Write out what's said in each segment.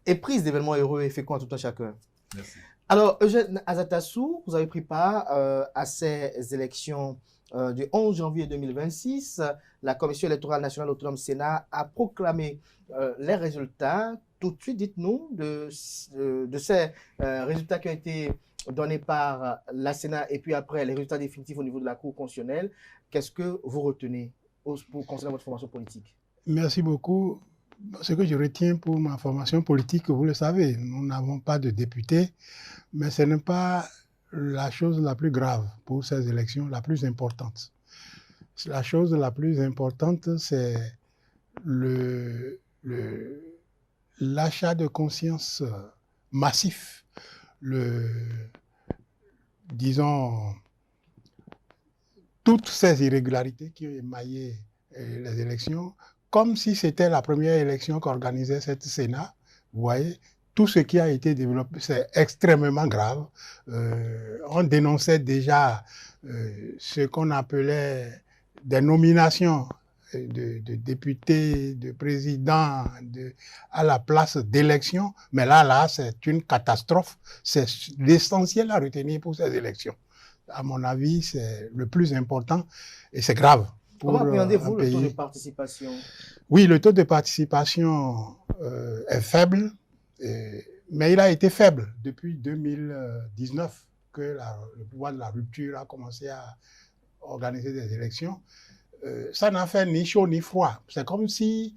éprise d'événements heureux et féconds à tout un chacun. Merci. Alors, Eugène Azatassou, vous avez pris part à ces élections du 11 janvier 2026. La Commission électorale nationale autonome Sénat a proclamé les résultats. Tout de suite, dites-nous de ces résultats qui ont été donnés par la Sénat et puis après les résultats définitifs au niveau de la Cour constitutionnelle. Qu'est-ce que vous retenez pour concernant votre formation politique? Merci beaucoup. Ce que je retiens pour ma formation politique, vous le savez, nous n'avons pas de députés, mais ce n'est pas la chose la plus grave pour ces élections, la plus importante. La chose la plus importante, c'est l'achat de conscience massif, disons, toutes ces irrégularités qui ont émaillé les élections, comme si c'était la première élection qu'organisait cette Sénat. Vous voyez, tout ce qui a été développé, c'est extrêmement grave. On dénonçait déjà ce qu'on appelait des nominations de députés, de présidents à la place d'élections. Mais là, c'est une catastrophe. C'est l'essentiel à retenir pour ces élections. À mon avis, c'est le plus important et c'est grave. Comment appréhendez-vous le taux de participation? Oui, le taux de participation est faible, mais il a été faible depuis 2019 que le pouvoir de la rupture a commencé à organiser des élections. Ça n'a fait ni chaud ni froid. C'est comme si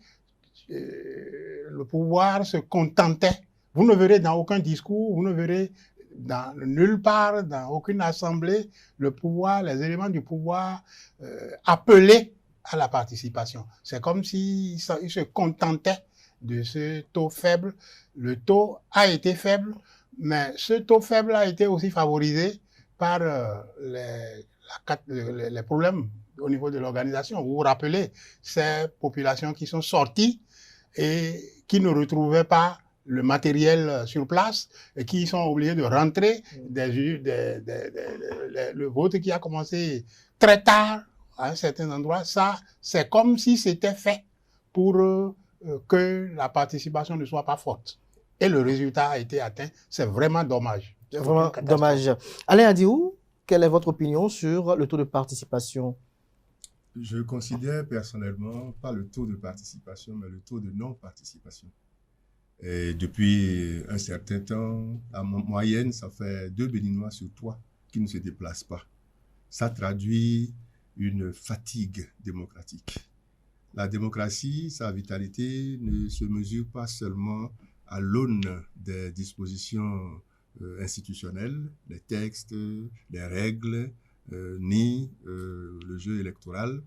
le pouvoir se contentait. Vous ne verrez dans aucun discours, vous ne verrez nulle part, dans aucune assemblée, le pouvoir, les éléments du pouvoir appelés à la participation. C'est comme s'ils se contentaient de ce taux faible. Le taux a été faible, mais ce taux faible a été aussi favorisé par les problèmes au niveau de l'organisation. Vous vous rappelez, ces populations qui sont sorties et qui ne retrouvaient pas le matériel sur place et qui sont obligés de rentrer. Le vote qui a commencé très tard à un certain endroit, ça, c'est comme si c'était fait pour que la participation ne soit pas forte. Et le résultat a été atteint. C'est vraiment dommage. C'est vraiment dommage. Alain Adiou, quelle est votre opinion sur le taux de participation? Je considère personnellement pas le taux de participation, mais le taux de non-participation. Et depuis un certain temps, en moyenne, ça fait 2 Béninois sur 3 qui ne se déplacent pas. Ça traduit une fatigue démocratique. La démocratie, sa vitalité ne se mesure pas seulement à l'aune des dispositions institutionnelles, les textes, les règles, ni le jeu électoral.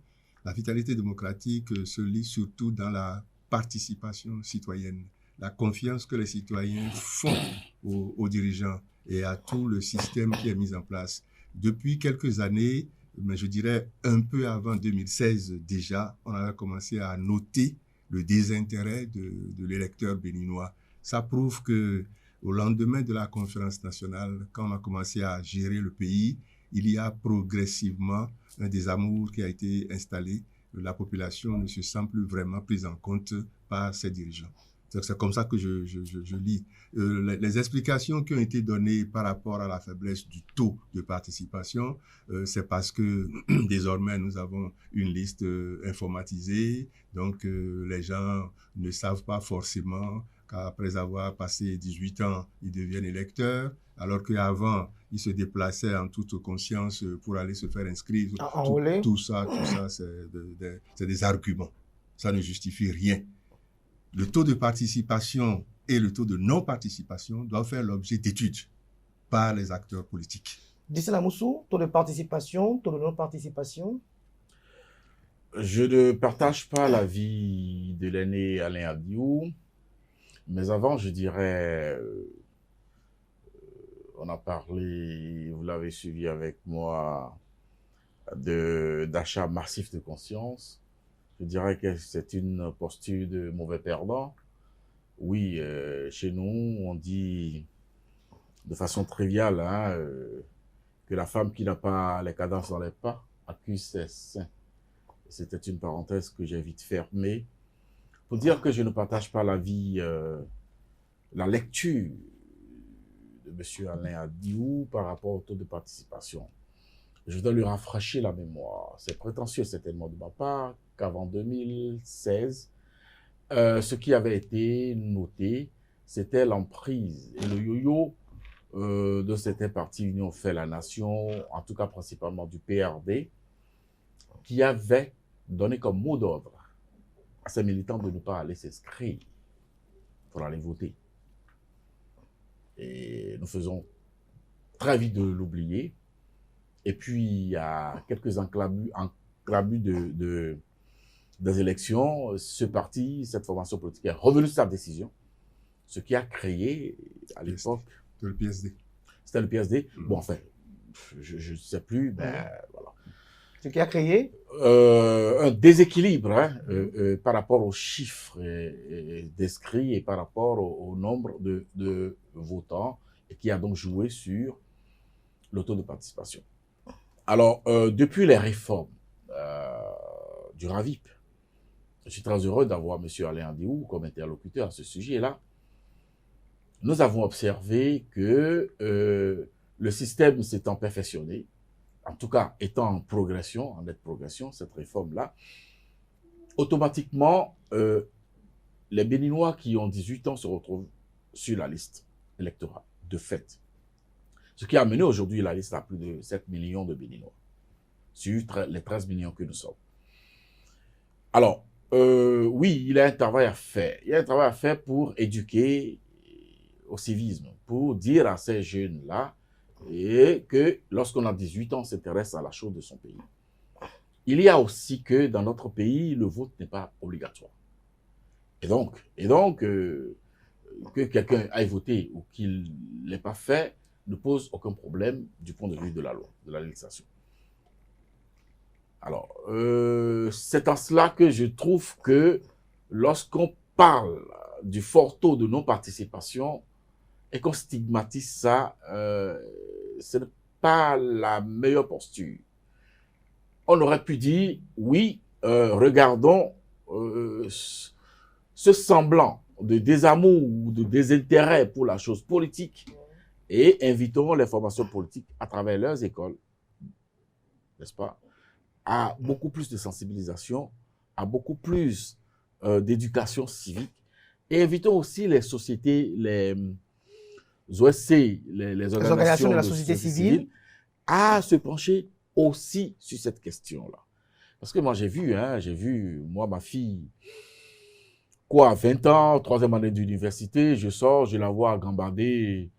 La vitalité démocratique se lit surtout dans la participation citoyenne, la confiance que les citoyens font aux dirigeants et à tout le système qui est mis en place. Depuis quelques années, mais je dirais un peu avant 2016 déjà, on avait commencé à noter le désintérêt de l'électeur béninois. Ça prouve que au lendemain de la conférence nationale, quand on a commencé à gérer le pays, il y a progressivement un désamour qui a été installé. La population ne se sent plus vraiment prise en compte par ses dirigeants. C'est comme ça que je lis. Les explications qui ont été données par rapport à la faiblesse du taux de participation, c'est parce que désormais nous avons une liste informatisée, donc les gens ne savent pas forcément qu'après avoir passé 18 ans, ils deviennent électeurs, alors qu'avant, ils se déplaçaient en toute conscience pour aller se faire inscrire. Tout ça, c'est des arguments. Ça ne justifie rien. Le taux de participation et le taux de non-participation doivent faire l'objet d'études par les acteurs politiques. Dissela Moussou, taux de participation, taux de non-participation? Je ne partage pas l'avis de l'aîné Alain Adiou, mais avant, je dirais, on a parlé, vous l'avez suivi avec moi, d'achat massif de conscience. Je dirais que c'est une posture de mauvais perdant. Oui, chez nous, on dit de façon triviale que la femme qui n'a pas les cadences dans les pas accuse ses seins. C'était une parenthèse que j'ai vite fermée pour dire que je ne partage pas l'avis la lecture de M. Alain Adiou par rapport au taux de participation. Je dois lui rafraîchir la mémoire. C'est prétentieux certainement de ma part qu'avant 2016, ce qui avait été noté, c'était l'emprise et le yo-yo de certains partis Union fait la nation, en tout cas principalement du PRD, qui avait donné comme mot d'ordre à ses militants de ne pas aller s'inscrire pour aller voter. Et nous faisons très vite de l'oublier. Et puis, il y a quelques enclabus des élections, ce parti, cette formation politique est revenu sur sa décision, ce qui a créé, à l'époque... C'était le PSD. C'était le PSD. Bon, enfin, je ne sais plus, mais voilà. Ce qui a créé un déséquilibre par rapport aux chiffres d'inscrits et par rapport au nombre de votants, et qui a donc joué sur le taux de participation. Alors, depuis les réformes du RAVIP, je suis très heureux d'avoir M. Alain Adiou comme interlocuteur à ce sujet-là. Nous avons observé que le système s'étant perfectionné, en tout cas étant en progression, en nette progression, cette réforme-là, automatiquement, les Béninois qui ont 18 ans se retrouvent sur la liste électorale, de fait. Ce qui a amené aujourd'hui la liste à plus de 7 millions de Béninois, sur les 13 millions que nous sommes. Alors, oui, il y a un travail à faire. Il y a un travail à faire pour éduquer au civisme, pour dire à ces jeunes-là que lorsqu'on a 18 ans, on s'intéresse à la chose de son pays. Il y a aussi que dans notre pays, le vote n'est pas obligatoire. Et donc que quelqu'un aille voter ou qu'il ne l'ait pas fait ne pose aucun problème du point de vue de la loi, de la législation. Alors, c'est en cela que je trouve que lorsqu'on parle du fort taux de non-participation et qu'on stigmatise ça, ce n'est pas la meilleure posture. On aurait pu dire, oui, regardons ce semblant de désamour ou de désintérêt pour la chose politique et invitons les formations politiques à travers leurs écoles, n'est-ce pas, à beaucoup plus de sensibilisation, à beaucoup plus d'éducation civique, et invitons aussi les sociétés, les OSC, les organisations de la société civile, à se pencher aussi sur cette question-là. Parce que moi, j'ai vu, moi, ma fille, quoi, 20 ans, 3e année d'université, je sors, je la vois gambader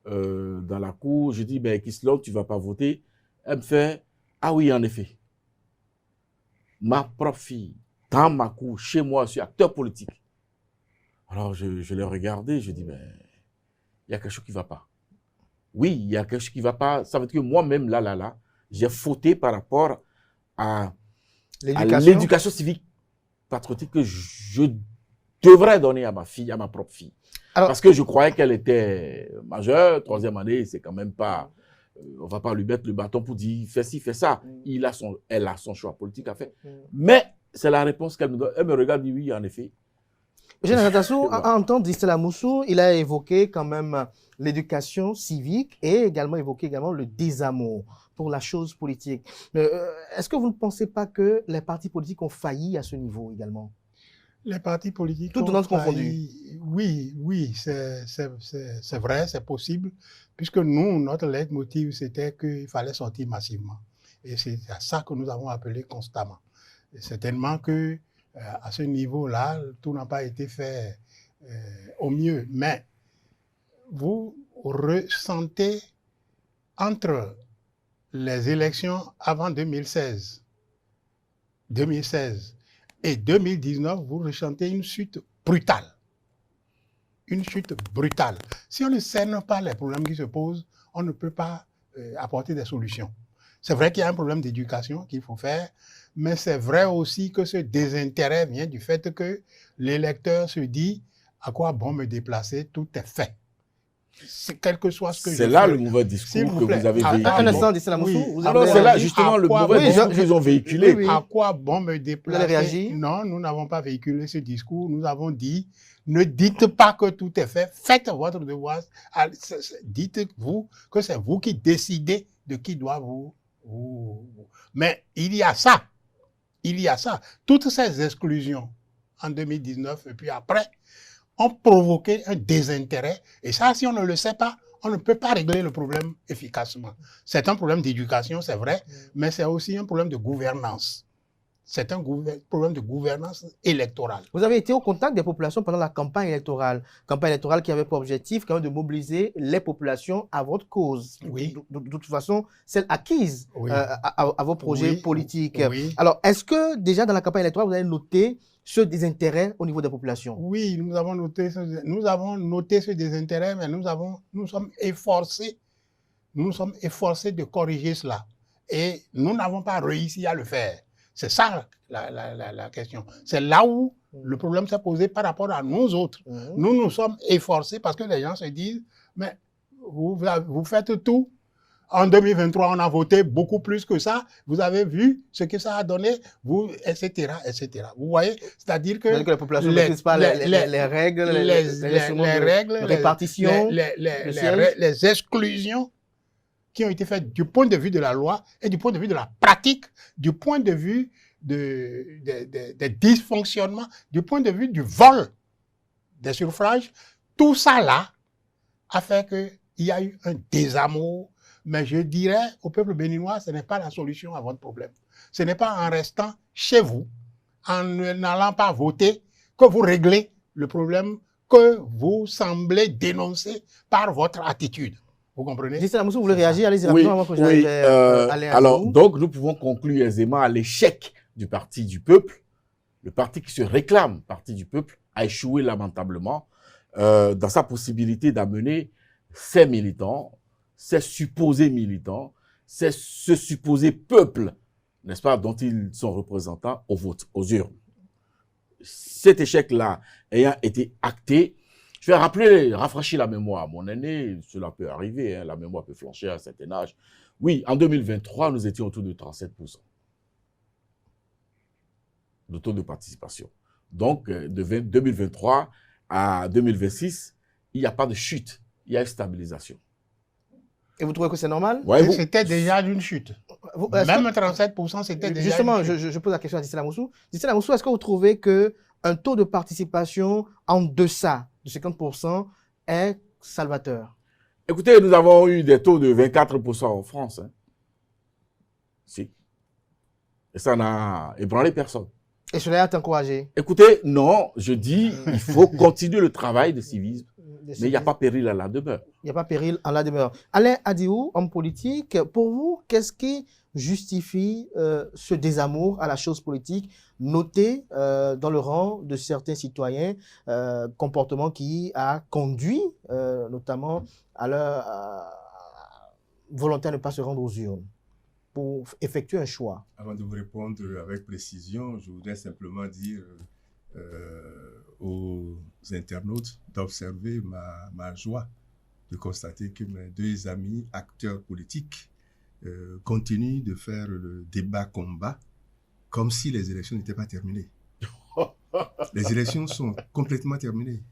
dans la cour, je dis, ben, Kislon, tu ne vas pas voter. Elle me fait, ah oui, en effet. Ma propre fille, dans ma cour, chez moi, je suis acteur politique. Alors, je l'ai regardé, je dis, ben, il y a quelque chose qui ne va pas. Oui, il y a quelque chose qui ne va pas. Ça veut dire que moi-même, là, j'ai fauté par rapport à l'éducation civique patriotique que je devrais donner à ma fille, à ma propre fille. Alors, parce que je croyais qu'elle était majeure, 3e année, c'est quand même pas... on ne va pas lui mettre le bâton pour dire fais ci, fais ça. Elle a son choix politique à faire. Mais c'est la réponse qu'elle me donne. Elle me regarde et dit oui, en effet. Général Tassou, en tant d'Istela Moussou, il a évoqué quand même l'éducation civique et également évoqué le désamour pour la chose politique. Est-ce que vous ne pensez pas que les partis politiques ont failli à ce niveau également? Les partis politiques tout ont confondu. Oui, c'est vrai, c'est possible, puisque nous, notre leitmotiv, c'était qu'il fallait sortir massivement. Et c'est à ça que nous avons appelé constamment. Et certainement que à ce niveau-là, tout n'a pas été fait au mieux. Mais vous ressentez entre les élections avant 2016 et 2019, vous ressentez une chute brutale. Une chute brutale. Si on ne cerne pas les problèmes qui se posent, on ne peut pas apporter des solutions. C'est vrai qu'il y a un problème d'éducation qu'il faut faire, mais c'est vrai aussi que ce désintérêt vient du fait que l'électeur se dit à quoi bon me déplacer, tout est fait. quel que soit ce que je C'est là fais. le mauvais S'il discours vous que plaît. vous avez véhiculé. Un instant, Dissela Moussou, Oui. vous Alors, avez c'est là réagi. justement le quoi mauvais bon- discours Oui, qu'ils ont véhiculé. oui. À quoi bon me Vous déplacer? allez réagir? Non, nous n'avons pas véhiculé ce discours. Nous avons dit, ne dites pas que tout est fait. Faites votre devoir. Dites-vous que c'est vous qui décidez de qui doit vous. Mais il y a ça. Il y a ça. Toutes ces exclusions en 2019 et puis après ont provoqué un désintérêt. Et ça, si on ne le sait pas, on ne peut pas régler le problème efficacement. C'est un problème d'éducation, c'est vrai, mais c'est aussi un problème de gouvernance. C'est un problème de gouvernance électorale. Vous avez été au contact des populations pendant la campagne électorale qui avait pour objectif quand même de mobiliser les populations à votre cause. Oui. De toute façon, celle acquise Oui. à vos projets Oui. politiques. Oui. Alors, est-ce que déjà dans la campagne électorale, vous avez noté ce désintérêt au niveau des populations? Oui, nous avons noté ce désintérêt, mais nous sommes efforcés de corriger cela. Et nous n'avons pas réussi à le faire. C'est ça la question. C'est là où le problème s'est posé par rapport à nous autres. Nous nous sommes efforcés parce que les gens se disent, mais vous faites tout. En 2023, on a voté beaucoup plus que ça. Vous avez vu ce que ça a donné, etc., etc. Vous voyez, c'est-à-dire que la population ne maîtrise pas les règles, les règles, de répartition, les exclusions qui ont été faites du point de vue de la loi et du point de vue de la pratique, du point de vue des dysfonctionnements, du point de vue du vol des suffrages. Tout ça là a fait qu'il y a eu un désamour. Mais je dirais au peuple béninois, ce n'est pas la solution à votre problème. Ce n'est pas en restant chez vous, en n'allant pas voter, que vous réglez le problème que vous semblez dénoncer par votre attitude. Vous comprenez? Dissela Moussou, vous voulez réagir? Allez-y Oui, rapidement avant que j'arrive à Alain alors, Adjou. donc, nous pouvons conclure aisément à l'échec du parti du peuple. Le parti qui se réclame parti du peuple a échoué lamentablement dans sa possibilité d'amener ses militants, ces supposés militants, c'est ce supposé peuple, n'est-ce pas, dont ils sont représentants au vote, aux urnes. Cet échec-là ayant été acté, je vais rafraîchir la mémoire. Mon aîné, cela peut arriver, hein, la mémoire peut flancher à un certain âge. Oui, en 2023, nous étions autour de 37%. Le taux de participation. Donc, de 2023 à 2026, il n'y a pas de chute, il y a une stabilisation. Et vous trouvez que c'est normal? Ouais, c'était déjà une chute. Même 37%, c'était déjà justement, une chute. je pose la question à Dissela Moussou. Dissela Moussou, est-ce que vous trouvez qu'un taux de participation en deçà de 50% est salvateur? Écoutez, nous avons eu des taux de 24% en France. Hein. Si. Et ça n'a ébranlé personne. Et cela a encouragé? Écoutez, non, je dis, il faut continuer le travail de civisme. Mais il n'y a pas péril à la demeure. Il n'y a pas péril à la demeure. Alain Adjou, homme politique, pour vous, qu'est-ce qui justifie ce désamour à la chose politique noté dans le rang de certains citoyens, comportement qui a conduit notamment à leur volonté à ne pas se rendre aux urnes pour effectuer un choix? Avant de vous répondre avec précision, je voudrais simplement dire aux internautes d'observer ma joie de constater que mes deux amis acteurs politiques continuent de faire le débat-combat comme si les élections n'étaient pas terminées. Les élections sont complètement terminées.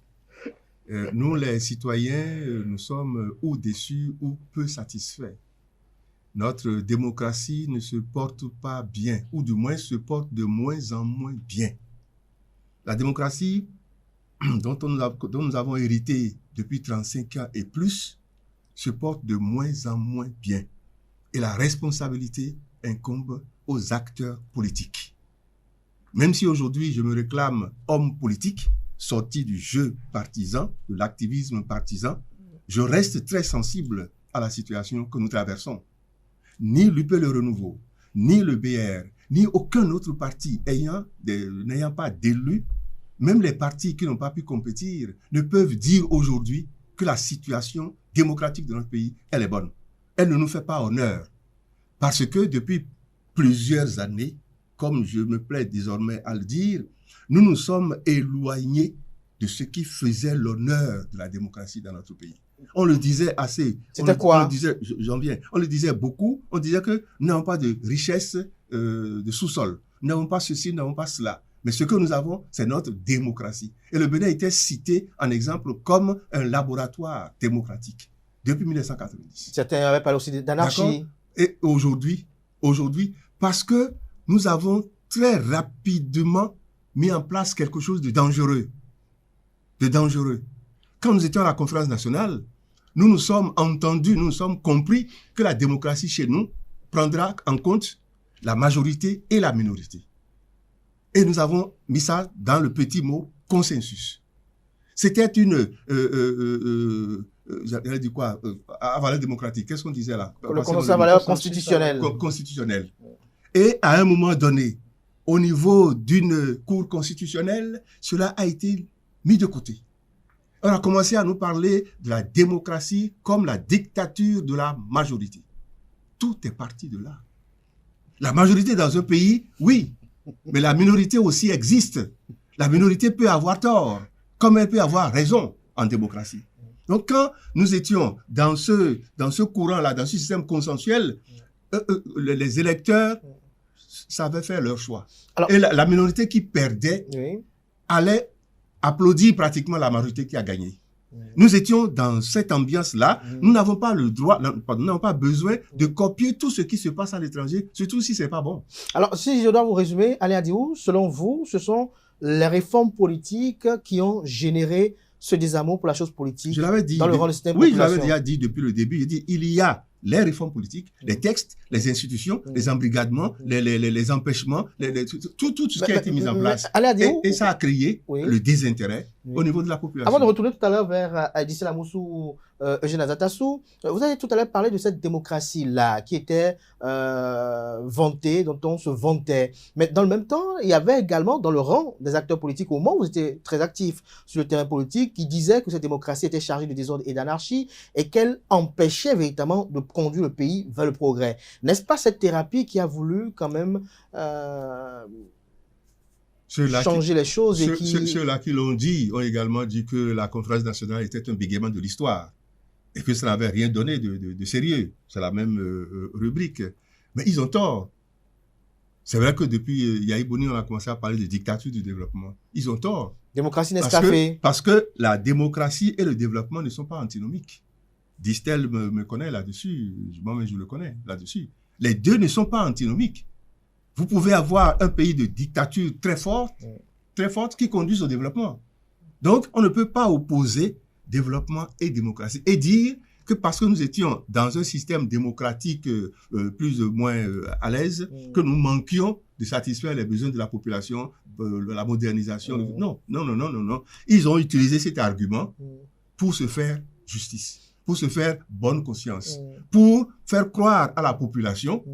Nous, les citoyens, nous sommes ou déçus ou peu satisfaits. Notre démocratie ne se porte pas bien, ou du moins se porte de moins en moins bien. La démocratie dont nous avons hérité depuis 35 ans et plus se porte de moins en moins bien. Et la responsabilité incombe aux acteurs politiques. Même si aujourd'hui je me réclame homme politique, sorti du jeu partisan, de l'activisme partisan, je reste très sensible à la situation que nous traversons. Ni l'UP Le Renouveau, ni le BR, ni aucun autre parti n'ayant pas d'élus, même les partis qui n'ont pas pu compétir, ne peuvent dire aujourd'hui que la situation démocratique de notre pays, elle est bonne. Elle ne nous fait pas honneur. Parce que depuis plusieurs années, comme je me plais désormais à le dire, nous nous sommes éloignés de ce qui faisait l'honneur de la démocratie dans notre pays. On le disait assez. C'était quoi? On le disait, j'en viens. On le disait beaucoup. On disait que nous n'avons pas de richesse de sous-sol. Nous n'avons pas ceci, nous n'avons pas cela. Mais ce que nous avons, c'est notre démocratie. Et le Bénin était cité en exemple comme un laboratoire démocratique depuis 1990. Certains avaient parlé aussi d'anarchie. Et aujourd'hui, parce que nous avons très rapidement mis en place quelque chose de dangereux. Quand nous étions à la conférence nationale, nous nous sommes entendus, nous nous sommes compris que la démocratie chez nous prendra en compte la majorité et la minorité. Et nous avons mis ça dans le petit mot consensus. C'était une... j'allais dire quoi à valeur démocratique. Qu'est-ce qu'on disait là? Le consensus à valeur constitutionnelle. Constitutionnelle. Et à un moment donné, au niveau d'une cour constitutionnelle, cela a été mis de côté. On a commencé à nous parler de la démocratie comme la dictature de la majorité. Tout est parti de là. La majorité dans un pays, oui, mais la minorité aussi existe. La minorité peut avoir tort, comme elle peut avoir raison en démocratie. Donc quand nous étions dans ce courant-là, dans ce système consensuel, les électeurs savaient faire leur choix. Alors, et la minorité qui perdait allait applaudir pratiquement la majorité qui a gagné. Nous étions dans cette ambiance-là. Nous n'avons pas le droit, nous n'avons pas besoin de copier tout ce qui se passe à l'étranger, surtout si c'est pas bon. Alors, si je dois vous résumer, Alain Diou, selon vous, ce sont les réformes politiques qui ont généré ce désamour pour la chose politique. Je l'avais dit. Dans le rôle du système. Oui, je l'avais déjà dit depuis le début. J'ai dit, il y a les réformes politiques, les textes, les institutions, les embrigadements, les empêchements, tout ce qui a été mis en place. Et ça a créé le désintérêt au niveau de la population. Avant de retourner tout à l'heure vers Dissel Amoussou ou Eugène Azatassou, vous avez tout à l'heure parlé de cette démocratie-là qui était vantée, dont on se vantait. Mais dans le même temps, il y avait également dans le rang des acteurs politiques, au moment où vous étiez très actifs sur le terrain politique, qui disaient que cette démocratie était chargée de désordre et d'anarchie et qu'elle empêchait véritablement de conduire le pays vers le progrès. N'est-ce pas cette thérapie qui a voulu quand même changer les choses et Ceux-là qui l'ont dit ont également dit que la conférence nationale était un bégaiement de l'histoire et que ça n'avait rien donné de sérieux. C'est la même rubrique. Mais ils ont tort. C'est vrai que depuis Yahi Boni, on a commencé à parler de dictature du développement. Ils ont tort. Démocratie Nescafé. Parce que la démocratie et le développement ne sont pas antinomiques. Distel me connaît là-dessus, moi-même je le connais là-dessus. Les deux ne sont pas antinomiques. Vous pouvez avoir un pays de dictature très forte qui conduise au développement. Donc, on ne peut pas opposer développement et démocratie et dire que parce que nous étions dans un système démocratique plus ou moins à l'aise, que nous manquions de satisfaire les besoins de la population, la modernisation. Non. Ils ont utilisé cet argument pour se faire justice, pour se faire bonne conscience, pour faire croire à la population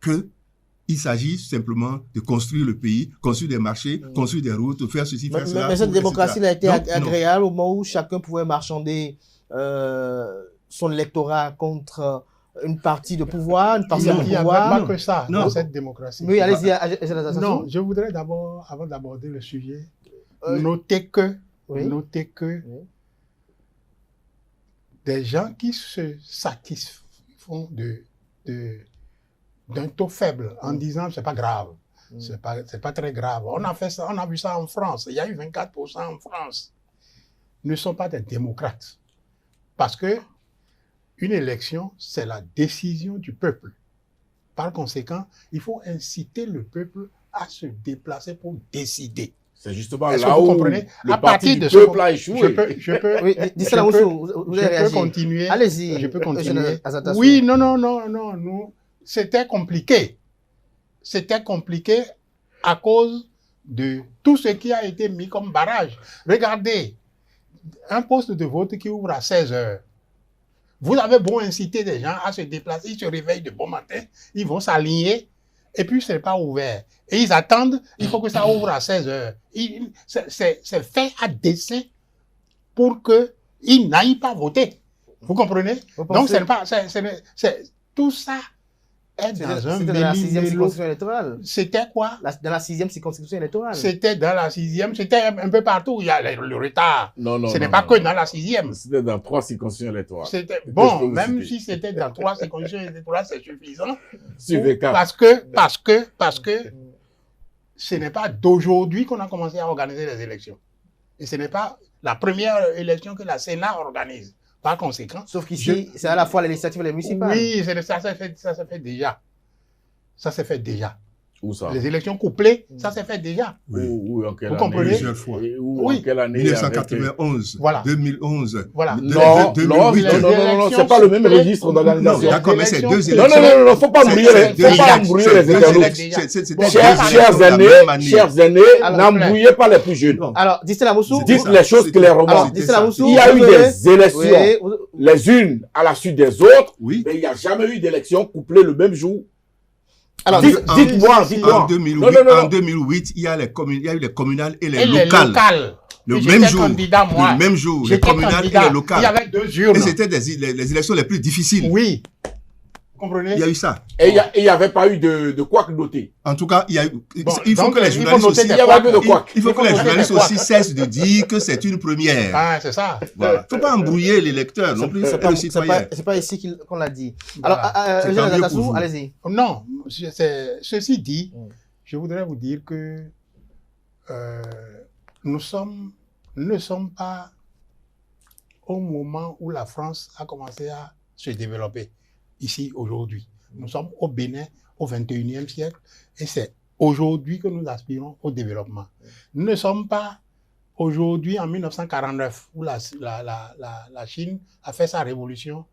qu'il s'agit simplement de construire le pays, construire des marchés, construire des routes, faire ceci, faire cela. Mais cette démocratie a été agréable au moment où chacun pouvait marchander son électorat contre une partie de pouvoir, une partie de pouvoir. Il n'y a pas que ça dans cette démocratie. Oui, allez-y. Non, je voudrais d'abord, avant d'aborder le sujet, noter que des gens qui se satisfont d'un taux faible en disant c'est pas grave, c'est pas très grave. On a fait ça, on a vu ça en France. Il y a eu 24% en France. Ne sont pas des démocrates, parce que une élection, c'est la décision du peuple. Par conséquent, il faut inciter le peuple à se déplacer pour décider. C'est justement là où le parti du peuple a échoué. Je peux continuer. Allez-y. Je peux continuer. Oui, non. C'était compliqué. C'était compliqué à cause de tout ce qui a été mis comme barrage. Regardez, un poste de vote qui ouvre à 16 heures. Vous avez beau inciter des gens à se déplacer, ils se réveillent de bon matin, ils vont s'aligner, et puis ce n'est pas ouvert. Et ils attendent, il faut que ça ouvre à 16 heures. C'est fait à dessein pour qu'ils n'aillent pas voter. Vous comprenez? Donc, tout ça être dans un C'était dans la 6e méli-mélo. circonscription électorale. C'était quoi? Dans la 6e circonscription électorale. C'était dans la 6e, c'était un peu partout. Il y a le retard. Non, non, Ce n'est non, pas non. que dans la 6e. C'était dans 3 circonscriptions électorales. C'était Je peux bon, vous même citer. si c'était dans 3 circonscriptions électorales, c'est suffisant. Sur V4. Parce que ce n'est pas d'aujourd'hui qu'on a commencé à organiser les élections. Et ce n'est pas la première élection que la Sénat organise. Par conséquent, Sauf qu'ici, c'est à la fois les législatives et les municipales. oui, ça s'est fait déjà. Ça s'est fait déjà. Où ça? Les élections couplées, ça s'est fait déjà. Oui. Où, en quelle Vous année? comprenez? Plusieurs fois. Et où, Oui. en quelle année? 1991, Voilà. 2011, Voilà. Non, non, 2008. les non, élections c'est pas le même couplées. registre d'organisation. Non, D'accord, mais c'est deux élections- Non, non, élections. non, non, faut pas C'est- embrouiller c'est les, deux faut pas élections- embrouiller c'est les deux internautes. élections- c'était Bon, deux chers élections Chers de la aînés, même année. chers aînés, Alors, n'embrouillez pas les plus jeunes. Non. Alors, Distella Moussou, C'était Dites ça. les choses C'était- clairement. alors, c'était Distella ça. Moussou, Il y a eu vous des devez- élections, Oui, vous- les unes à la suite des autres, Oui. mais il n'y a jamais eu d'élections couplées le même jour. Alors, En- Dites-moi, En dites-moi. 2008, Non, non, non, non. en 2008, il y a eu les communales et les Et les locales. locales. Le Et même j'étais jour. candidat, moi. Le même jour. Les J'étais communales et candidat. les Il y locales. avait 2 urnes. Et c'était les élections les plus difficiles. Oui. Vous comprenez? Il y a eu ça. Et il n'y avait pas eu de quoi que noter. En tout cas, il y a eu. Bon, Il faut donc, que les il faut journalistes noter aussi. des Il y avait un peu de couacs. quoi. Il faut que les noter journalistes des couacs. aussi cessent de dire que c'est une première. Ah, c'est ça. Voilà. Faut pas embrouiller les lecteurs non plus, c'est et pas, le c'est citoyen. pas, c'est pas ici qu'on l'a dit. Voilà. Alors, C'est Eugène tant mieux pour Adatassou, vous. allez-y. Non, ceci dit, je voudrais vous dire que nous ne sommes pas au moment où la France a commencé à se développer, ici, aujourd'hui. Nous sommes au Bénin, au 21e siècle, et c'est aujourd'hui que nous aspirons au développement. Nous ne sommes pas aujourd'hui en 1949, où la Chine a fait sa révolution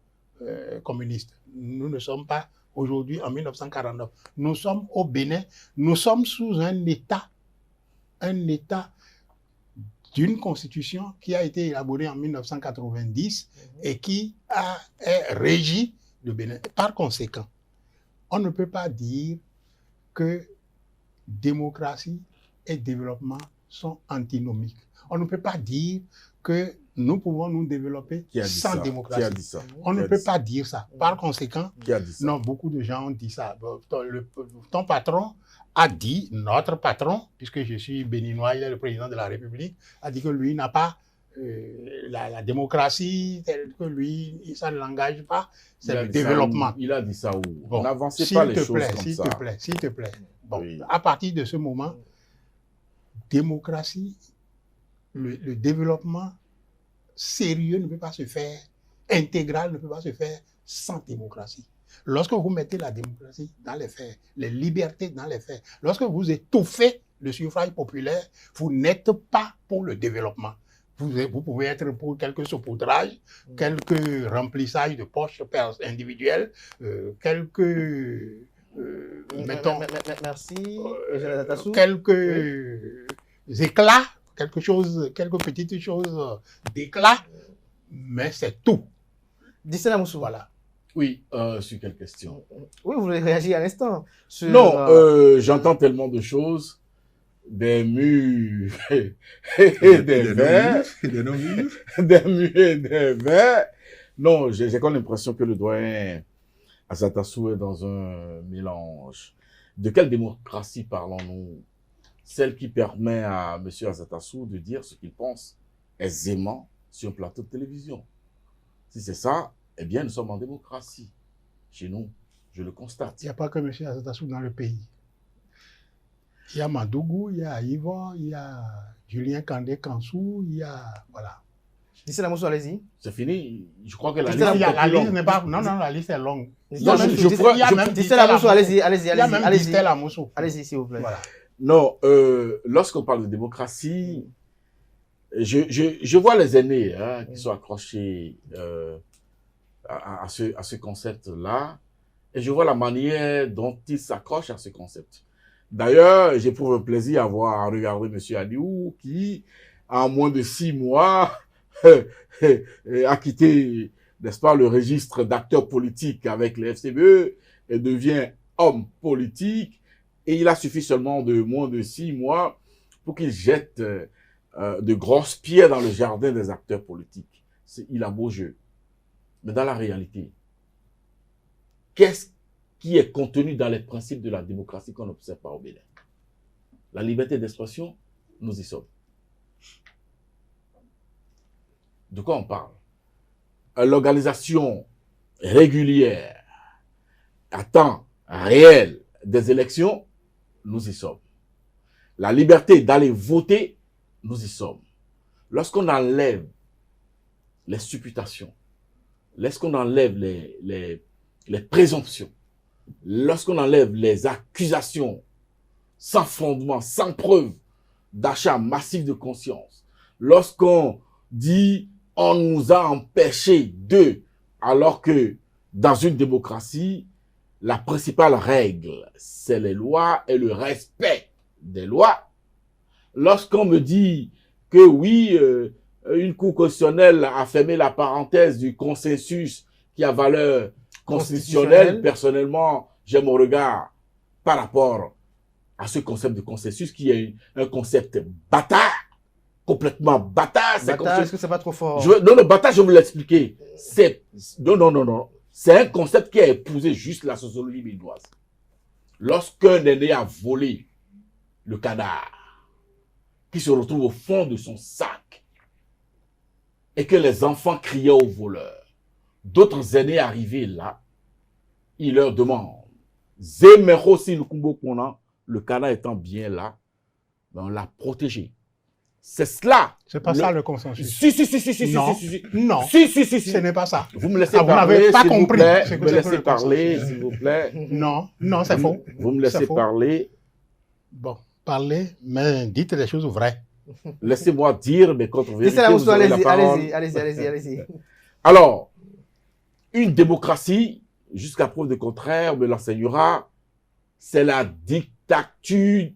communiste. Nous ne sommes pas aujourd'hui en 1949. Nous sommes au Bénin, nous sommes sous un État d'une constitution qui a été élaborée en 1990 et qui est régie le Bénin. Par conséquent, on ne peut pas dire que démocratie et développement sont antinomiques. On ne peut pas dire que nous pouvons nous développer Qui a dit sans ça? démocratie. Qui a dit ça? On Qui ne a peut dit pas ça? dire ça. Par conséquent, Qui a dit ça? non, beaucoup de gens ont dit ça. Bon, ton patron a dit, notre patron, puisque je suis béninois, il est le président de la République, a dit que lui n'a pas la démocratie telle que lui, ça ne l'engage pas, c'est le développement. Il a dit ça où? Bon, N'avancez pas les choses comme s'il ça. te plaît, s'il te plaît. Bon, Oui. à partir de ce moment, démocratie, le développement sérieux ne peut pas se faire, intégral ne peut pas se faire sans démocratie. Lorsque vous mettez la démocratie dans les faits, les libertés dans les faits, lorsque vous étouffez le suffrage populaire, vous n'êtes pas pour le développement. Vous pouvez être pour quelques saupoudrages, quelques remplissages de poches individuelles, quelques... mettons, Merci, Eugène Adatassou. quelques éclats, quelques petites choses d'éclat, mais c'est tout. Distella Moussou. Voilà. Oui, sur quelle question? Oui, vous voulez réagir à l'instant. Sur, Non, j'entends tellement de choses, des murs et des vers, Et des non-murs. des murs et des vers. Non, j'ai comme l'impression que le doyen Adatassou est dans un mélange. De quelle démocratie parlons-nous? Celle qui permet à M. Adatassou de dire ce qu'il pense aisément sur un plateau de télévision. Si c'est ça, eh bien, nous sommes en démocratie. Chez nous, je le constate. Il n'y a pas que M. Adatassou dans le pays. Il y a Madougou, il y a Yvon, il y a Julien Kandé-Kansou, il y a... Voilà. Distella Moussou, allez-y. C'est fini. Je crois que la Distella, liste Il y a, est la plus liste longue. n'est pas... Non, la liste est longue. Il y Non, a même je Distella- il y a je- même Distella Moussou, allez-y, Il y a même allez-y. Distella Moussou. Allez-y, s'il vous plaît. Voilà. Non, lorsqu'on parle de démocratie, je vois les aînés qui sont accrochés à ce concept-là, et je vois la manière dont ils s'accrochent à ce concept. D'ailleurs, j'éprouve un plaisir à voir, à regarder M. Aliou, qui, en moins de 6 mois, a quitté, n'est-ce pas, le registre d'acteurs politiques avec les FCBE et devient homme politique. Et il a suffi seulement de moins de 6 mois pour qu'il jette de grosses pierres dans le jardin des acteurs politiques. Il a beau jeu. Mais dans la réalité, qu'est-ce qui est contenu dans les principes de la démocratie qu'on n'observe pas au Bénin. La liberté d'expression, nous y sommes. De quoi on parle? L'organisation régulière, à temps réel des élections, nous y sommes. La liberté d'aller voter, nous y sommes. Lorsqu'on enlève les supputations, lorsqu'on enlève les présomptions, lorsqu'on enlève les accusations sans fondement, sans preuve d'achat massif de conscience, lorsqu'on dit on nous a empêchés de, alors que dans une démocratie, la principale règle, c'est les lois et le respect des lois. Lorsqu'on me dit que oui, une cour constitutionnelle a fermé la parenthèse du consensus qui a valeur constitutionnelle, personnellement, j'ai mon regard par rapport à ce concept de consensus qui est un concept bâtard, complètement bâtard. Bâtard, est-ce que c'est pas trop fort? Non, bâtard, je vais vous l'expliquer. Non. C'est un concept qui a épousé juste la sociologie béninoise. Lorsqu'un aîné a volé le canard, qui se retrouve au fond de son sac, et que les enfants criaient au voleur, d'autres aînés arrivés là, ils leur demandent, le canard étant bien là, ben on l'a protégé. C'est cela. C'est pas ça le consensus. Si. Non. Si. Ce n'est pas ça. Vous me laissez vous parler, n'avez pas s'il vous compris. plaît. ce que Vous me c'est que laissez le parler, consensus. s'il vous plaît. Non, c'est faux. Vous me laissez C'est faux. parler. Bon, parlez, mais dites les choses vraies. Laissez-moi dire mes contre-vérités. Stella vous Moussou, aurez la parole. allez-y. Alors, une démocratie, jusqu'à preuve de contraire, me l'enseignera, c'est la dictature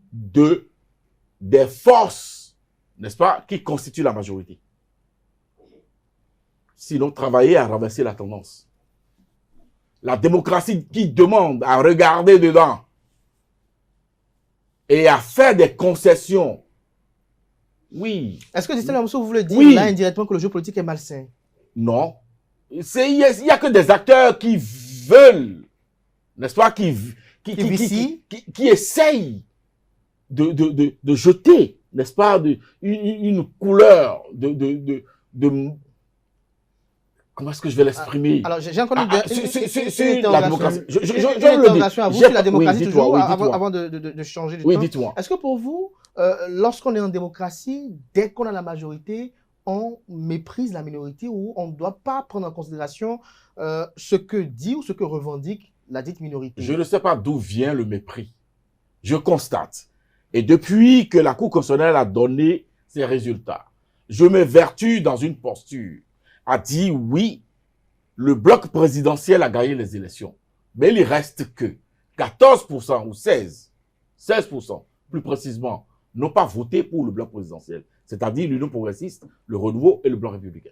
des forces, n'est-ce pas, qui constituent la majorité. Sinon, travailler à renverser la tendance. La démocratie qui demande à regarder dedans et à faire des concessions. Oui. Est-ce que Stella Moussou, vous voulez dire Oui. là indirectement que le jeu politique est malsain? Non. Il y a que des acteurs qui veulent, n'est-ce pas, qui essayent de jeter, n'est-ce pas, une couleur comment est-ce que je vais l'exprimer? Alors, j'ai encore sur la démocratie. Une interrogation à vous sur la démocratie, oui, toujours, dites-moi. avant de changer de Oui, temps. dites-moi. Est-ce que pour vous, lorsqu'on est en démocratie, dès qu'on a la majorité, on méprise la minorité ou on ne doit pas prendre en considération ce que dit ou ce que revendique la dite minorité? Je ne sais pas d'où vient le mépris. Je constate. Et depuis que la Cour constitutionnelle a donné ses résultats, je m'évertue dans une posture à dire oui, le bloc présidentiel a gagné les élections. Mais il reste que 14% ou 16% plus précisément, n'ont pas voté pour le bloc présidentiel. C'est-à-dire l'Union progressiste, le Renouveau et le bloc républicain.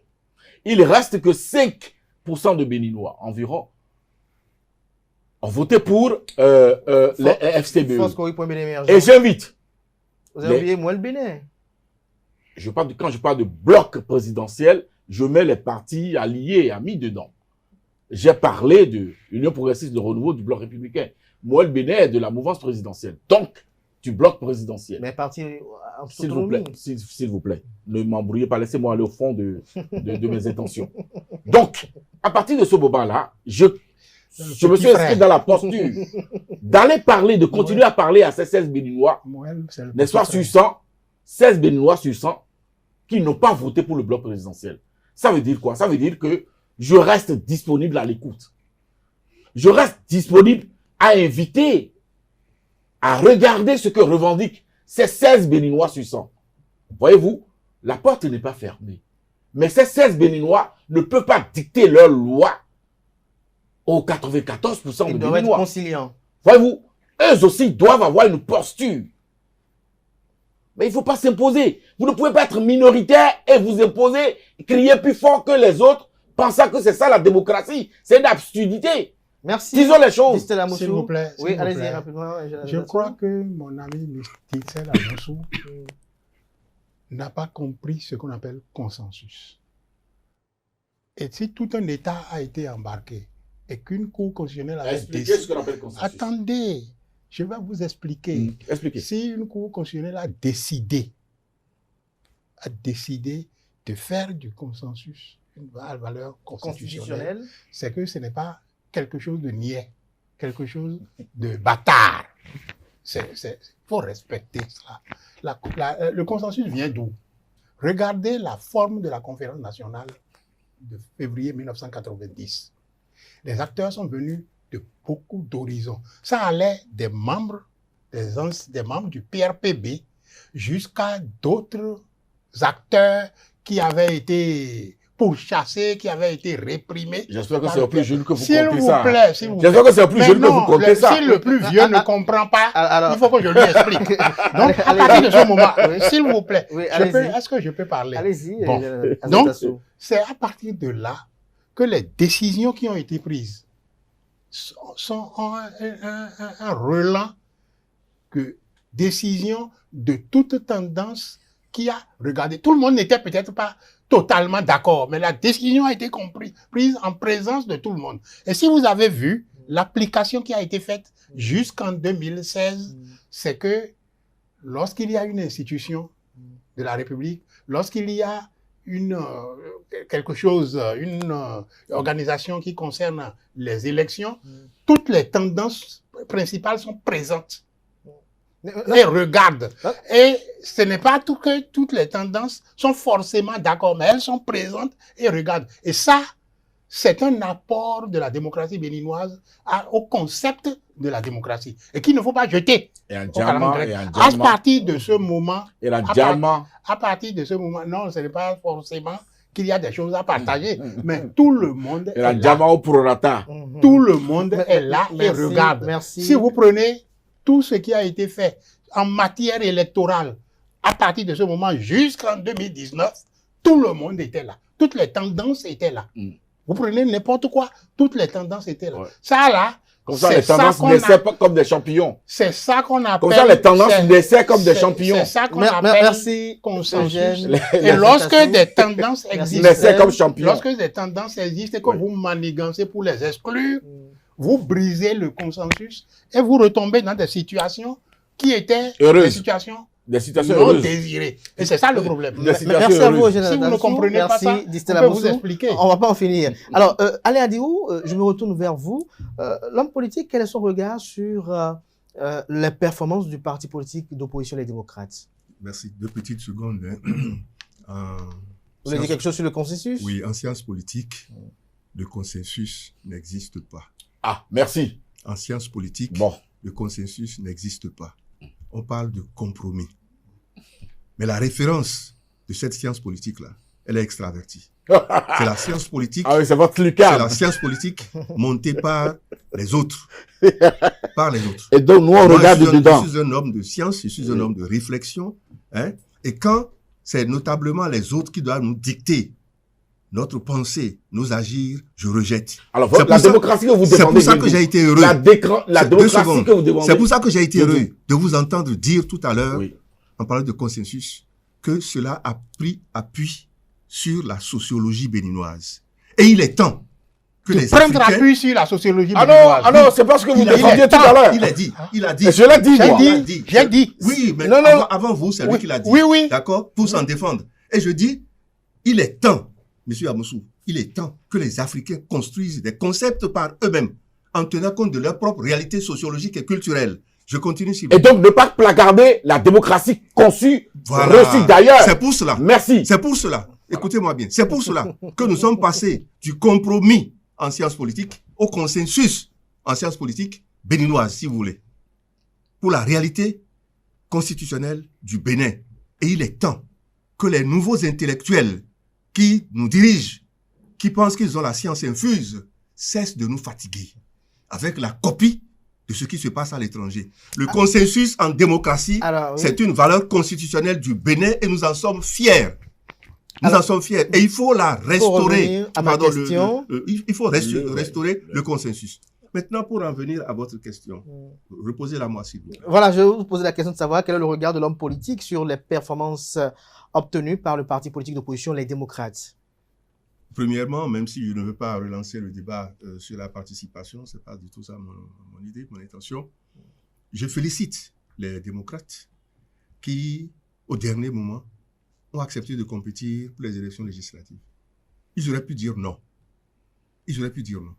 Il reste que 5% de Béninois environ ont voté pour les FCBE. Et j'invite. Vous avez oublié moi le Bénin. Quand je parle de bloc présidentiel, je mets les partis alliés, amis dedans. J'ai parlé de l'Union progressiste, de Renouveau, du bloc républicain. Moi, le Bénin est de la mouvance présidentielle. Donc, du bloc présidentiel. Mais parti s'il vous plaît, ne m'embrouillez pas, laissez-moi aller au fond de mes intentions. Donc, à partir de ce moment-là, je me suis inscrit dans la posture d'aller parler, de continuer à parler à ces 16 Béninois, n'est-ce pas, sur 100, 16 Béninois sur 100, qui n'ont pas voté pour le bloc présidentiel. Ça veut dire quoi? Ça veut dire que je reste disponible à l'écoute. Je reste disponible à inviter, à regarder ce que revendiquent ces 16 Béninois sur 100. Voyez-vous, la porte n'est pas fermée. Mais ces 16 Béninois ne peuvent pas dicter leur loi aux 94% de Béninois. Ils doivent être conciliants. Voyez-vous, eux aussi doivent avoir une posture. Mais il ne faut pas s'imposer. Vous ne pouvez pas être minoritaire et vous imposer, crier plus fort que les autres, pensant que c'est ça la démocratie. C'est une absurdité. Merci. Disons les choses. S'il vous plaît. Oui, allez-y rapidement. Je crois que mon ami Stella Moussou n'a pas compris ce qu'on appelle consensus. Et si tout un État a été embarqué et qu'une Cour constitutionnelle avait Expliquez décidé... ce qu'on appelle consensus. Attendez, je vais vous expliquer. Expliquez. Si une Cour constitutionnelle a décidé de faire du consensus une valeur constitutionnelle, c'est que ce n'est pas quelque chose de niais, quelque chose de bâtard. Il faut respecter cela. Le consensus vient d'où? Regardez la forme de la conférence nationale de février 1990. Les acteurs sont venus de beaucoup d'horizons. Ça allait des membres, des membres du PRPB jusqu'à d'autres acteurs qui avaient été pourchassés, qui avaient été réprimés. J'espère que c'est au plus jeune que vous S'il comptez vous ça. plaît, s'il vous plaît. J'espère que c'est au plus jeune que vous comptez ça. Si le plus vieux ne comprend pas, alors, il faut que je lui explique. Donc, à partir de ce moment, s'il vous plaît, est-ce que je peux parler? Allez-y. Bon. Donc, c'est à partir de là que les décisions qui ont été prises sont un relent que décisions de toute tendance qui a regardé. Tout le monde n'était peut-être pas totalement d'accord, mais la décision a été prise en présence de tout le monde. Et si vous avez vu l'application qui a été faite jusqu'en 2016, c'est que lorsqu'il y a une institution de la République, lorsqu'il y a une organisation qui concerne les élections, toutes les tendances principales sont présentes et regardent. Et ce n'est pas tout que toutes les tendances sont forcément d'accord, mais elles sont présentes et regardent. Et ça, c'est un apport de la démocratie béninoise au concept de la démocratie et qu'il ne faut pas jeter. Et un À diamant. partir de ce moment, Et un diamant. à partir de ce moment, non, ce n'est pas forcément qu'il y a des choses à partager, mais tout le monde Et est un là. diamant au prorata. Tout le monde est là et Merci, regarde. merci. Si vous prenez tout ce qui a été fait en matière électorale, à partir de ce moment jusqu'en 2019, tout le monde était là. Toutes les tendances étaient là. Vous prenez n'importe quoi, toutes les tendances étaient là. Ouais. Ça là, Comme ça, c'est les tendances qu'on naissaient pas comme des champignons. c'est ça qu'on appelle... Comme ça, les tendances naissaient comme des champignons. C'est ça qu'on appelle Merci, consensus. Eugène. Et lorsque des tendances existent, Naissaient comme champignons. lorsque des tendances existent et que vous manigancez pour les exclure, vous brisez le consensus et vous retombez dans des situations qui étaient Heureuses. des situations Des situations non heureuses. désirées. Et c'est ça le problème. Des situations Merci à vous, heureuses. Eugène Si vous ne Adassou. comprenez pas Merci, ça, Distella on peut vous Moussou. expliquer. On va pas en finir. Alors, Alain Adiou, je me retourne vers vous. L'homme politique, quel est son regard sur les performances du parti politique d'opposition Les Démocrates? Merci. 2 petites secondes. Hein. Vous voulez dire quelque chose sur le consensus? Oui, en sciences politiques, le consensus n'existe pas. Ah, merci. En sciences politiques, Bon. le consensus n'existe pas. On parle de compromis. Mais la référence de cette science politique-là, elle est extravertie. C'est la science politique. Ah oui, c'est votre C'est lucarne. la science politique montée par les autres. Par les autres. Et donc, nous, on Moi, regarde dedans. je suis un homme de science, je suis un homme de réflexion. Hein, et quand c'est notablement les autres qui doivent nous dicter notre pensée, nos agir, je rejette. Alors, C'est pour la ça- démocratie que vous demandez. C'est pour ça que j'ai été heureux. La C'est- deux démocratie secondes. que vous demandez. C'est pour ça que j'ai été Deux heureux secondes. de vous entendre dire tout à l'heure, Oui. en parlant de consensus, que cela a pris appui sur la sociologie béninoise. Et il est temps que les Prendre Africains... appui sur la sociologie Ah béninoise. non, c'est pas ce que vous Il a défendiez dit- tout à l'heure. Il a dit, il a dit. Et je l'ai dit, moi. J'ai dit. Oui, mais Non, non. avant vous, c'est lui Oui, qui l'a dit. oui, oui. D'accord? Pour s'en défendre. Et je dis, il est temps, monsieur Amoussou, il est temps que les Africains construisent des concepts par eux-mêmes, en tenant compte de leur propre réalité sociologique et culturelle. Je continue s'il vous Et plaît. donc, ne pas placarder la démocratie conçue, Voilà. reçue d'ailleurs. C'est pour cela. Merci. C'est pour cela. Écoutez-moi bien. C'est pour cela que nous sommes passés du compromis en sciences politiques au consensus en sciences politiques béninoises, si vous voulez, pour la réalité constitutionnelle du Bénin. Et il est temps que les nouveaux intellectuels qui nous dirigent, qui pensent qu'ils ont la science infuse, cessent de nous fatiguer avec la copie de ce qui se passe à l'étranger. Le consensus en démocratie, Alors, oui. c'est une valeur constitutionnelle du Bénin et nous en sommes fiers. Nous en sommes fiers. Et il faut la restaurer. revenir à ma question. Il faut restaurer le consensus. Maintenant, pour en venir à votre question, reposez-la moi s'il vous plaît. Voilà, je vais vous poser la question de savoir quel est le regard de l'homme politique sur les performances obtenues par le parti politique d'opposition Les Démocrates. Premièrement, même si je ne veux pas relancer le débat sur la participation, ce n'est pas du tout ça mon idée, mon intention, je félicite les démocrates qui, au dernier moment, ont accepté de compétir pour les élections législatives. Ils auraient pu dire non. Ils auraient pu dire non.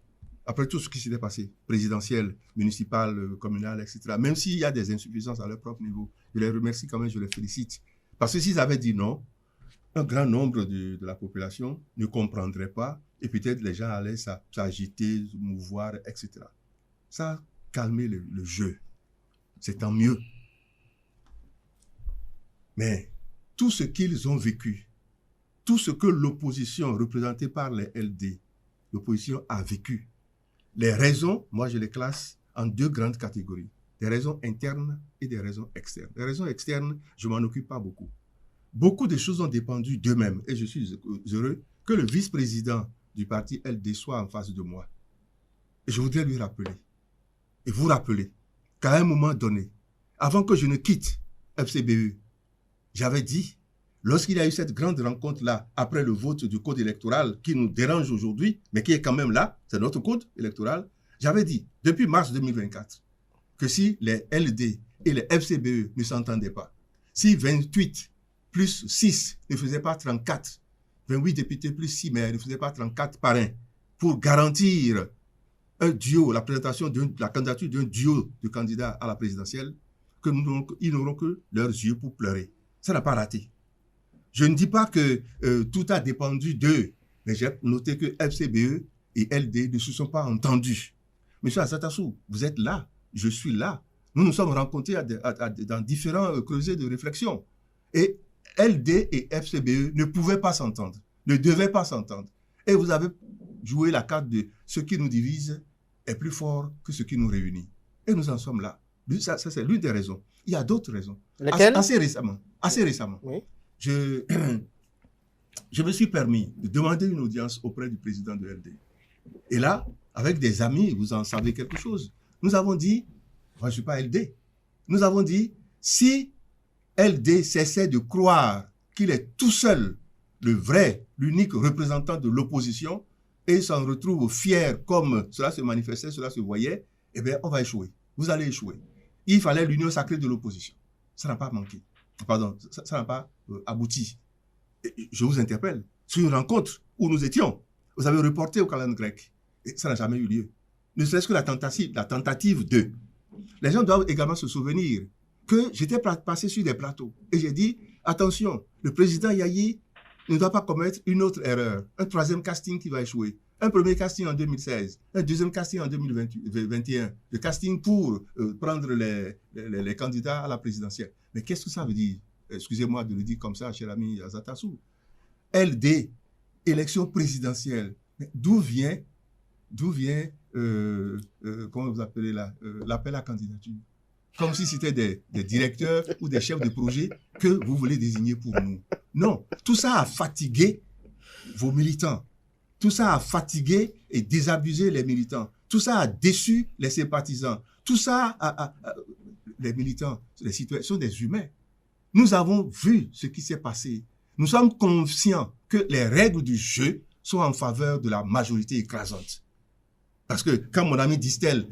Après tout ce qui s'était passé, présidentiel, municipal, communal, etc., même s'il y a des insuffisances à leur propre niveau, je les remercie quand même, je les félicite. Parce que s'ils avaient dit non, un grand nombre de la population ne comprendrait pas et peut-être les gens allaient s'agiter, se mouvoir, etc. Ça a calmé le jeu. C'est tant mieux. Mais tout ce qu'ils ont vécu, tout ce que l'opposition représentée par les LD, l'opposition a vécu, les raisons, moi je les classe en deux grandes catégories. Des raisons internes et des raisons externes. Les raisons externes, je ne m'en occupe pas beaucoup. Beaucoup de choses ont dépendu d'eux-mêmes et je suis heureux que le vice-président du parti LD soit en face de moi. Et je voudrais lui rappeler, et vous rappeler, qu'à un moment donné, avant que je ne quitte FCBE, j'avais dit, lorsqu'il y a eu cette grande rencontre-là, après le vote du code électoral qui nous dérange aujourd'hui, mais qui est quand même là, c'est notre code électoral, j'avais dit, depuis mars 2024, que si les LD et les FCBE ne s'entendaient pas, si 28 plus 6 ne faisait pas 34, 28 députés plus 6 maires ne faisaient pas 34 parrains, pour garantir un duo, la présentation la candidature d'un duo de candidats à la présidentielle, qu'ils n'auront que leurs yeux pour pleurer. Ça n'a pas raté. Je ne dis pas que tout a dépendu d'eux, mais j'ai noté que FCBE et LD ne se sont pas entendus. Monsieur Azatassou, vous êtes là, je suis là. Nous nous sommes rencontrés dans différents creusets de réflexion. Et LD et FCBE ne pouvaient pas s'entendre, ne devaient pas s'entendre. Et vous avez joué la carte de ce qui nous divise est plus fort que ce qui nous réunit. Et nous en sommes là. Ça c'est l'une des raisons. Il y a d'autres raisons. Lesquelles? Assez récemment, oui. je me suis permis de demander une audience auprès du président de LD. Et là, avec des amis, vous en savez quelque chose, nous avons dit, moi je ne suis pas LD, nous avons dit, si LD cessait de croire qu'il est tout seul le vrai, l'unique représentant de l'opposition et s'en retrouve fier comme cela se manifestait, cela se voyait, eh bien, on va échouer. Vous allez échouer. Il fallait l'union sacrée de l'opposition. Ça n'a pas manqué. Pardon, ça n'a pas abouti. Et je vous interpelle sur une rencontre où nous étions. Vous avez reporté au calendrier grec. Et ça n'a jamais eu lieu. Ne serait-ce que la tentative de. Les gens doivent également se souvenir que j'étais passé sur des plateaux et j'ai dit, attention, le président Yahi ne doit pas commettre une autre erreur, un troisième casting qui va échouer. Un premier casting en 2016, un deuxième casting en 2021, le casting pour prendre les candidats à la présidentielle. Mais qu'est-ce que ça veut dire? Excusez-moi de le dire comme ça, cher ami Azatassou. LD, élection présidentielle. D'où vient comment vous appelez là, l'appel à candidature? Comme si c'était des directeurs ou des chefs de projet que vous voulez désigner pour nous. Non, tout ça a fatigué vos militants. Tout ça a fatigué et désabusé les militants. Tout ça a déçu les sympathisants. Tout ça les militants, les citoyens sont des humains. Nous avons vu ce qui s'est passé. Nous sommes conscients que les règles du jeu sont en faveur de la majorité écrasante. Parce que quand mon ami Distel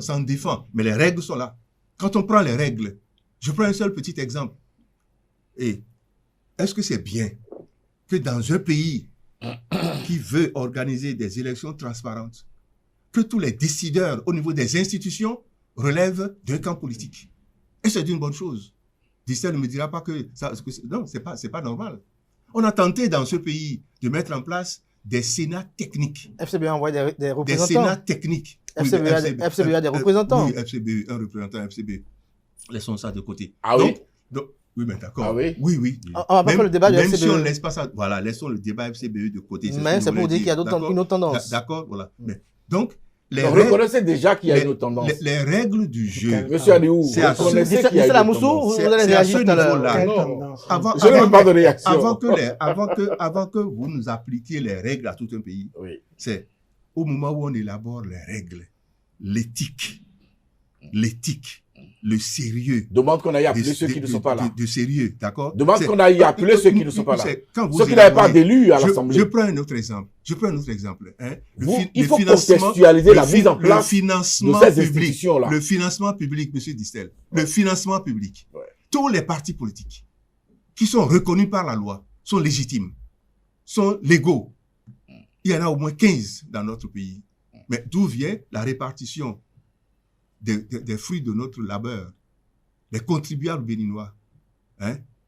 s'en défend, mais les règles sont là. Quand on prend les règles, je prends un seul petit exemple. Et est-ce que c'est bien que dans un pays qui veut organiser des élections transparentes, que tous les décideurs au niveau des institutions relèvent d'un camp politique? Et c'est une bonne chose. Distel ne me dira pas que ça... Non, c'est pas normal. On a tenté dans ce pays de mettre en place des sénats techniques. FCBE a envoyé des représentants. Des sénats techniques. FCBE a des représentants. Oui, FCBE, un représentant FCBE. Laissons ça de côté. Ah oui? Donc, oui, mais d'accord. Ah oui? Oui. On va pas faire le débat de même FCBE. si on laisse pas ça, voilà, laissons le débat FCBE de côté. Mais c'est pour dire qu'il y a une autre tendance. D'accord, voilà. Mais, donc, on reconnaissez déjà qu'il y a une autre tendance. Les règles du jeu. Monsieur Adéou, c'est à C'est la Moussou, vous allez réagir tout à l'heure. Je n'ai pas de réaction. Avant que vous nous appliquiez les règles à tout un pays, Oui. c'est au moment où on élabore les règles, l'éthique, le sérieux. Demande qu'on aille appeler ceux qui ne sont pas là. De sérieux, d'accord? Demande qu'on aille appeler ceux qui ne sont pas là. Quand Ceux qui n'avaient pas d'élus à l'Assemblée. Je prends un autre exemple. Hein. Il faut contextualiser la mise en place de ces institutions-là. Le financement public, M. Distel. Ouais. Le financement public. Ouais. Tous les partis politiques qui sont reconnus par la loi sont légitimes, sont légaux. Il y en a au moins 15 dans notre pays. Mais d'où vient la répartition des fruits de notre labeur? Les contribuables béninois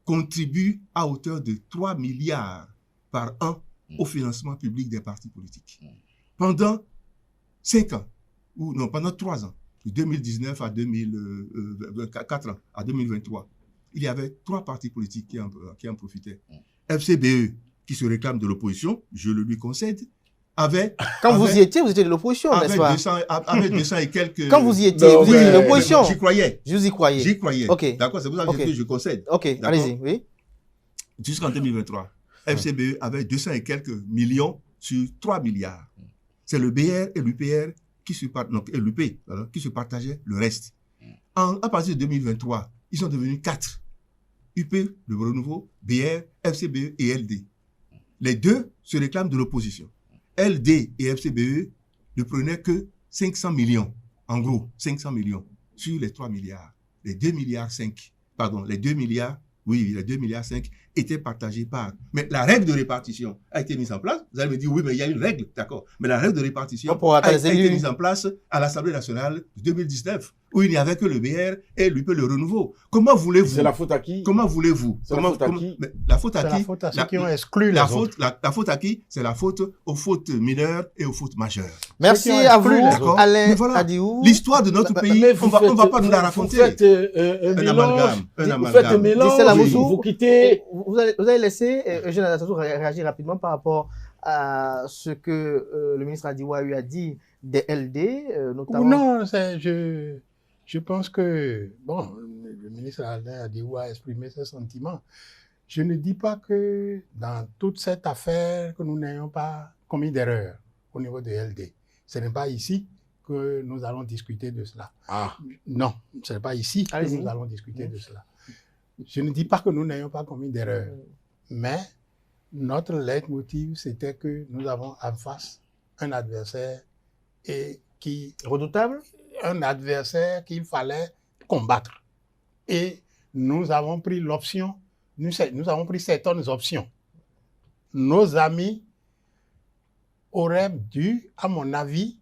contribuent à hauteur de 3 milliards par an au financement public des partis politiques. Pendant 5 ans, ou non, pendant 3 ans, de 2019 à 4 ans, à 2023, il y avait 3 partis politiques qui en profitaient. FCBE, qui se réclame de l'opposition, je le lui concède, Quand vous y étiez, vous étiez de l'opposition, n'est-ce pas? Avec 200 et quelques... Quand vous y étiez, vous étiez de l'opposition. J'y croyais. Vous y croyez. J'y croyais. Ok. D'accord, c'est pour ça que je concède. Ok, allez-y, oui. Jusqu'en 2023, FCBE avait 200 et quelques millions sur 3 milliards. C'est le BR et l'UPR qui se partageaient le reste. À partir de 2023, ils sont devenus 4. UP, le Renouveau, BR, FCBE et LD. Les deux se réclament de l'opposition. LD et FCBE ne prenaient que 500 millions, en gros, 500 millions sur les 3 milliards. Les 2 milliards 5, pardon, les 2 milliards, oui, les 2 milliards 5 étaient partagés par. Mais la règle de répartition a été mise en place. Vous allez me dire, oui, mais il y a une règle, d'accord. Mais la règle de répartition a été mise en place à l'Assemblée nationale de 2019, où il n'y avait que le BR et l'UP le Renouveau. Comment voulez-vous? C'est la faute à qui? Comment voulez-vous? La faute à qui? La faute à qui? C'est la faute à ceux qui ont exclu les autres. La faute à qui? C'est la faute aux fautes mineures et aux fautes majeures. Merci à vous, Alain Adiou. L'histoire de notre pays, on ne va pas nous la raconter. Vous faites un amalgame. Vous faites un mélange. Vous quittez. Vous allez laisser Eugène Adatassou réagir rapidement par rapport à ce que le ministre Adiwa a dit des LD, notamment. Non, je pense que, bon, le ministre Alain Adiwa a exprimé ses sentiments. Je ne dis pas que dans toute cette affaire, que nous n'ayons pas commis d'erreur au niveau de LD. Ce n'est pas ici que nous allons discuter de cela. Ah. Non, ce n'est pas ici que nous allons discuter de cela. Je ne dis pas que nous n'ayons pas commis d'erreur, mais notre leitmotiv, c'était que nous avons en face un adversaire redoutable, un adversaire qu'il fallait combattre. Et nous avons pris l'option, nous avons pris certaines options. Nos amis auraient dû, à mon avis,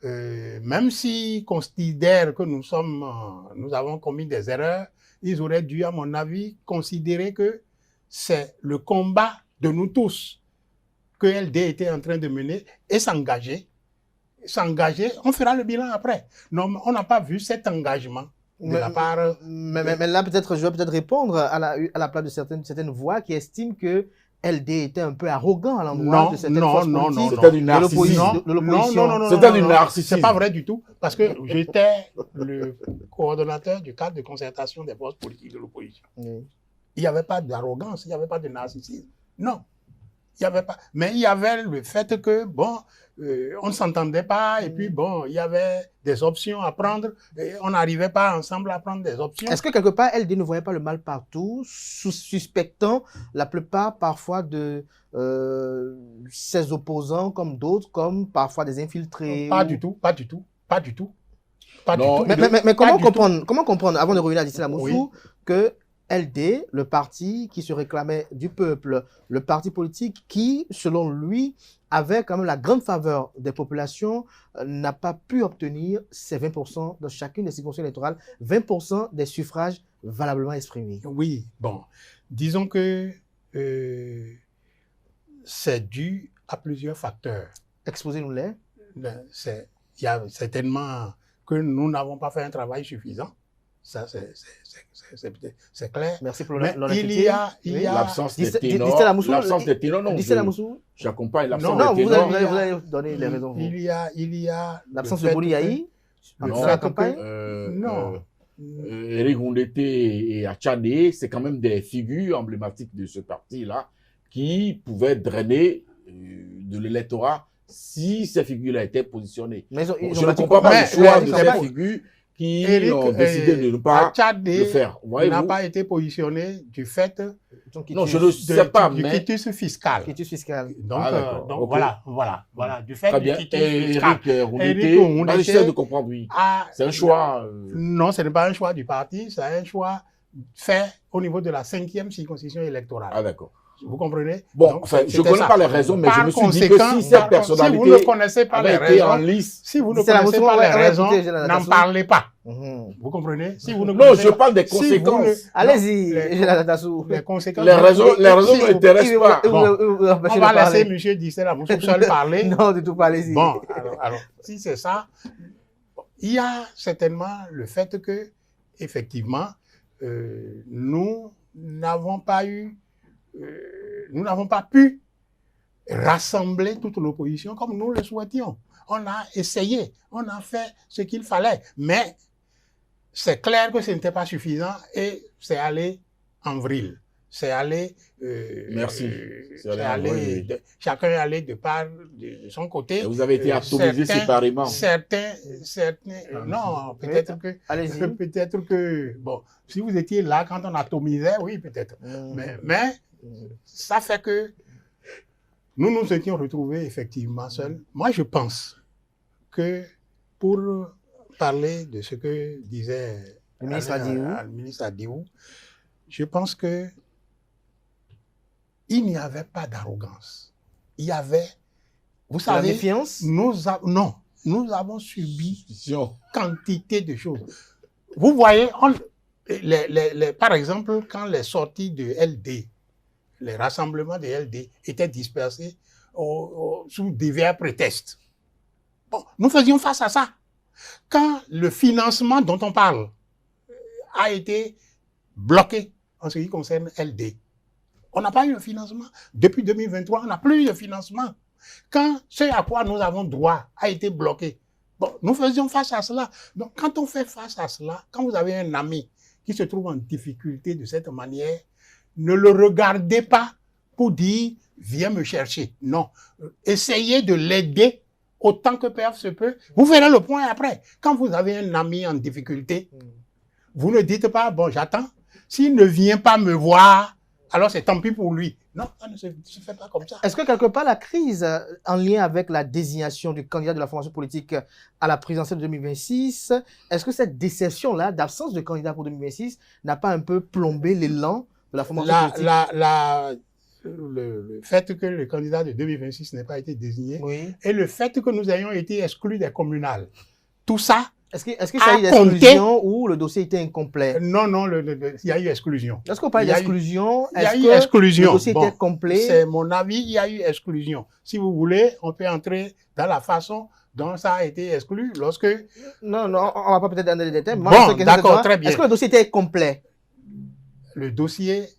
même s'ils considèrent que nous avons commis des erreurs, ils auraient dû, à mon avis, considérer que c'est le combat de nous tous que LD était en train de mener et s'engager, on fera le bilan après. Non, on n'a pas vu cet engagement de la part... Mais là, peut-être, je vais peut-être répondre à la place de certaines voix qui estiment que LD était un peu arrogant à l'endroit de certaines forces politiques. C'était du narcissisme. Non, c'était du narcissisme. C'est pas vrai du tout, parce que j'étais le coordonnateur du cadre de concertation des forces politiques de l'opposition. Il n'y avait pas d'arrogance, il n'y avait pas de narcissisme. Non, il n'y avait pas. Mais il y avait le fait que, bon, on ne s'entendait pas, et puis, bon, il y avait des options à prendre, et on n'arrivait pas ensemble à prendre des options. Est-ce que quelque part, LD ne voyait pas le mal partout, suspectant la plupart parfois de ses opposants comme d'autres, comme parfois des infiltrés? Pas du tout. Mais comment comprendre, avant de revenir à Dissel Amoussou, que LD, le parti qui se réclamait du peuple, le parti politique qui, selon lui, avait quand même la grande faveur des populations, n'a pas pu obtenir ces 20% dans chacune des circonscriptions électorales, 20% des suffrages valablement exprimés? Oui, bon, disons que c'est dû à plusieurs facteurs. Exposez-nous-les. Il y a certainement que nous n'avons pas fait un travail suffisant. Ça, c'est clair. Merci pour l'honnêteté. Il y a l'absence des ténors. L'absence des ténors, non. J'accompagne l'absence des ténors. Vous allez donner les raisons. Il y a l'absence de Boliaï dans la campagne. Non. Eric Ondete et Achane, c'est quand même des figures emblématiques de ce parti-là qui pouvaient drainer de l'électorat si ces figures-là étaient positionnées. Mais je ne comprends pas le choix de ces figures qui Eric, ont décidé de ne pas Tchadé le faire. n'a Voyez-vous? pas été positionné du fait Non, je ne sais pas, du mais... quitus fiscal. Quitus fiscal. Donc, Ah, d'accord, donc ok. voilà, du fait Très du bien. quitus Et fiscal. Eric Rounete, Eric Rounete j'essaie de comprendre, oui. C'est un choix... Non, ce n'est pas un choix du parti, c'est un choix fait au niveau de la 5e circonscription électorale. Ah, d'accord. Vous comprenez? Bon, Donc, enfin, je ne c'était connais ça. pas les raisons, mais je Par me suis dit que conséquent, si cette si vous ne personnalité connaissez pas les avait été en raisons, lice... si vous ne C'est la connaissez motion, pas les on va raisons, écouter Général n'en Tassou. parlez pas. Mhm. Vous comprenez? Si vous ne Non, connaissez- je parle des si vous conséquences. ne- Allez-y, les- Général Tassou. Les conséquences. Les raisons ne Il m'intéressent vous- pas. il vous- Bon. il vous empêche On de va parler. laisser M. Dissel Amoussou seul parler. Non, du tout pas, allez-y. Bon, alors, si c'est ça, il y a certainement le fait que, effectivement, nous n'avons pas pu rassembler toute l'opposition comme nous le souhaitions. On a essayé, on a fait ce qu'il fallait, mais c'est clair que ce n'était pas suffisant et c'est allé en vrille. C'est allé... Merci. c'est allé chacun est allé de son côté. Et vous avez été atomisés séparément. Certains, non, peut-être que... Allez-y. Peut-être que... Bon, si vous étiez là quand on atomisait, oui, peut-être. Mais ça fait que nous nous étions retrouvés effectivement seuls. Moi, je pense que pour parler de ce que disait Le ministre Adiou. le ministre Adiou, je pense que il n'y avait pas d'arrogance. Il y avait, vous La savez, méfiance. nous avons subi quantité de choses. Vous voyez, par exemple, quand les sorties de LD, les rassemblements de LD étaient dispersés sous divers prétextes. Bon, nous faisions face à ça. Quand le financement dont on parle a été bloqué en ce qui concerne LD, on n'a pas eu le financement. Depuis 2023, on n'a plus eu de financement. Quand ce à quoi nous avons droit a été bloqué, bon, nous faisions face à cela. Donc, quand on fait face à cela, quand vous avez un ami qui se trouve en difficulté de cette manière, ne le regardez pas pour dire « viens me chercher ». Non, essayez de l'aider autant que se peut. Vous verrez le point après. Quand vous avez un ami en difficulté, vous ne dites pas « bon, j'attends ». S'il ne vient pas me voir, alors c'est tant pis pour lui. Non, ça ne se fait pas comme ça. Est-ce que quelque part la crise en lien avec la désignation du candidat de la formation politique à la présidentielle de 2026, est-ce que cette déception-là, d'absence de candidat pour 2026, n'a pas un peu plombé l'élan de la formation politique? Le fait que le candidat de 2026 n'ait pas été désigné, Oui. et le fait que nous ayons été exclus des communales, tout ça... Est-ce que ça a eu exclusion ou le dossier était incomplet? Non, il y a eu exclusion. Est-ce qu'on parle d'exclusion? Il y a eu exclusion. Le dossier était complet? C'est mon avis, il y a eu exclusion. Si vous voulez, on peut entrer dans la façon dont ça a été exclu lorsque... Non, on va pas peut-être dans les détails. Bon, d'accord, très bien. Est-ce que le dossier était complet? Le dossier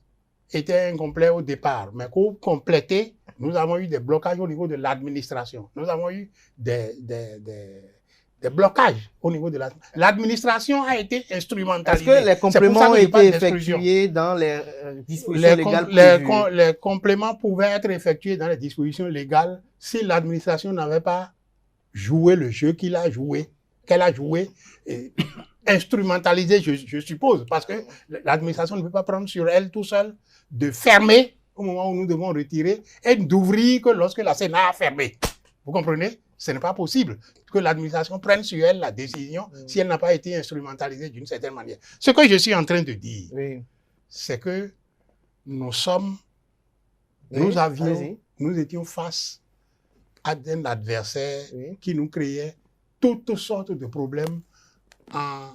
était incomplet au départ, mais pour compléter, nous avons eu des blocages au niveau de l'administration. Nous avons eu des blocages au niveau de l'administration a été instrumentalisée. Est-ce que les compléments ont été effectués dans les dispositions légales prévues? Les compléments pouvaient être effectués dans les dispositions légales si l'administration n'avait pas joué le jeu qu'elle a joué, instrumentalisé, je suppose, parce que l'administration ne peut pas prendre sur elle tout seul de fermer au moment où nous devons retirer et d'ouvrir que lorsque la Sénat a fermé. Vous comprenez? Ce n'est pas possible que l'administration prenne sur elle la décision si elle n'a pas été instrumentalisée d'une certaine manière. Ce que je suis en train de dire, c'est que nous étions face à un adversaire qui nous créait toutes sortes de problèmes en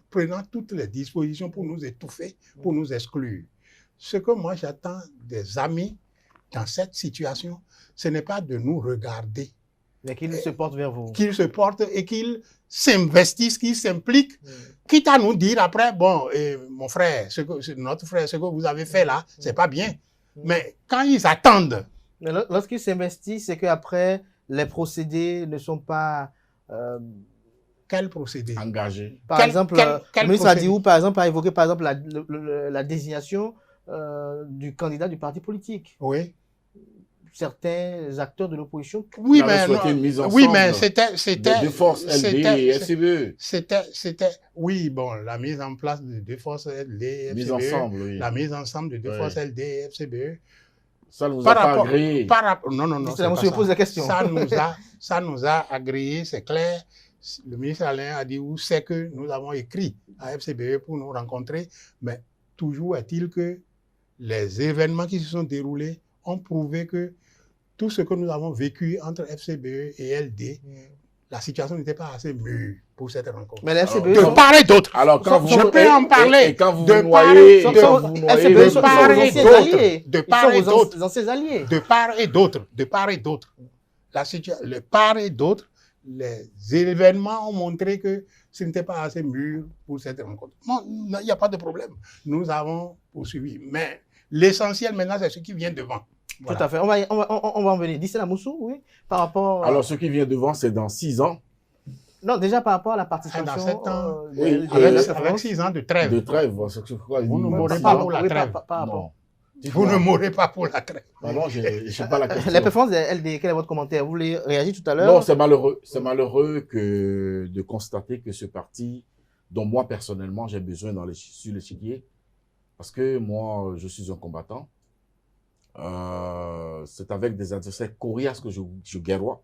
prenant toutes les dispositions pour nous étouffer, pour nous exclure. Ce que moi j'attends des amis dans cette situation, ce n'est pas de nous regarder. Mais qu'ils se portent vers vous. Qu'ils se portent et qu'ils s'investissent, qu'ils s'impliquent, quitte à nous dire après, bon, mon frère, notre frère, ce que vous avez fait là, c'est pas bien. Mais quand ils attendent... Mais lorsqu'ils s'investissent, c'est qu'après, les procédés ne sont pas... Quel procédé? Engagé. Par exemple, le ministre Adiou, par exemple, a évoqué par exemple la désignation du candidat du parti politique. Oui. certains acteurs de l'opposition. Oui, On avait mais souhaité non, une mise oui, ensemble mais c'était de forces LD et FCBE. oui, bon, la mise en place de deux forces LD et Mise FCBE, ensemble, oui. la mise ensemble de deux Oui. forces LD et FCBE. Ça ne vous a pas agréé. Non, non, non, C'est la c'est pas pose la ça. question. Ça nous a agréé, c'est clair. Le ministre Alain a dit où c'est que nous avons écrit à FCBE pour nous rencontrer, mais toujours est-il que les événements qui se sont déroulés ont prouvé que tout ce que nous avons vécu entre FCBE et LD, la situation n'était pas assez mûre pour cette rencontre. Mais la FCBE De part et d'autre. Alors, quand Je peux en parler. Et quand vous De vous noyez, part- et quand vous vous noyez, FCBE de sont part vos et anciens d'autre. alliés. De Ils part sont et vos d'autre. anciens alliés. De part et d'autre, de part et d'autre. Le part et d'autre, les événements ont montré que ce n'était pas assez mûr pour cette rencontre. Non, il n'y a pas de problème. Nous avons poursuivi. Mais l'essentiel maintenant, c'est ce qui vient devant. Voilà. Tout à fait. On va en venir. Dissela Moussou, oui, par rapport. alors ce qui vient devant, c'est dans 6 ans Non, déjà par rapport à la participation. Dans 7 ans. Oui, Avec 6 ans de trêve. de trêve. C'est ce que je crois. Vous ne Même m'aurez six pas ans. pour la Oui, trêve. par rapport. Non. Vous ne mourrez pas pour la trêve. Non, je ne sais pas la question. Les performances de LD, quel est votre commentaire? Vous voulez réagir tout à l'heure? Non, c'est malheureux. C'est malheureux de constater que ce parti, dont moi personnellement j'ai besoin sur l'échiquier, parce que moi je suis un combattant, c'est avec des adversaires coriaces que je guerroie.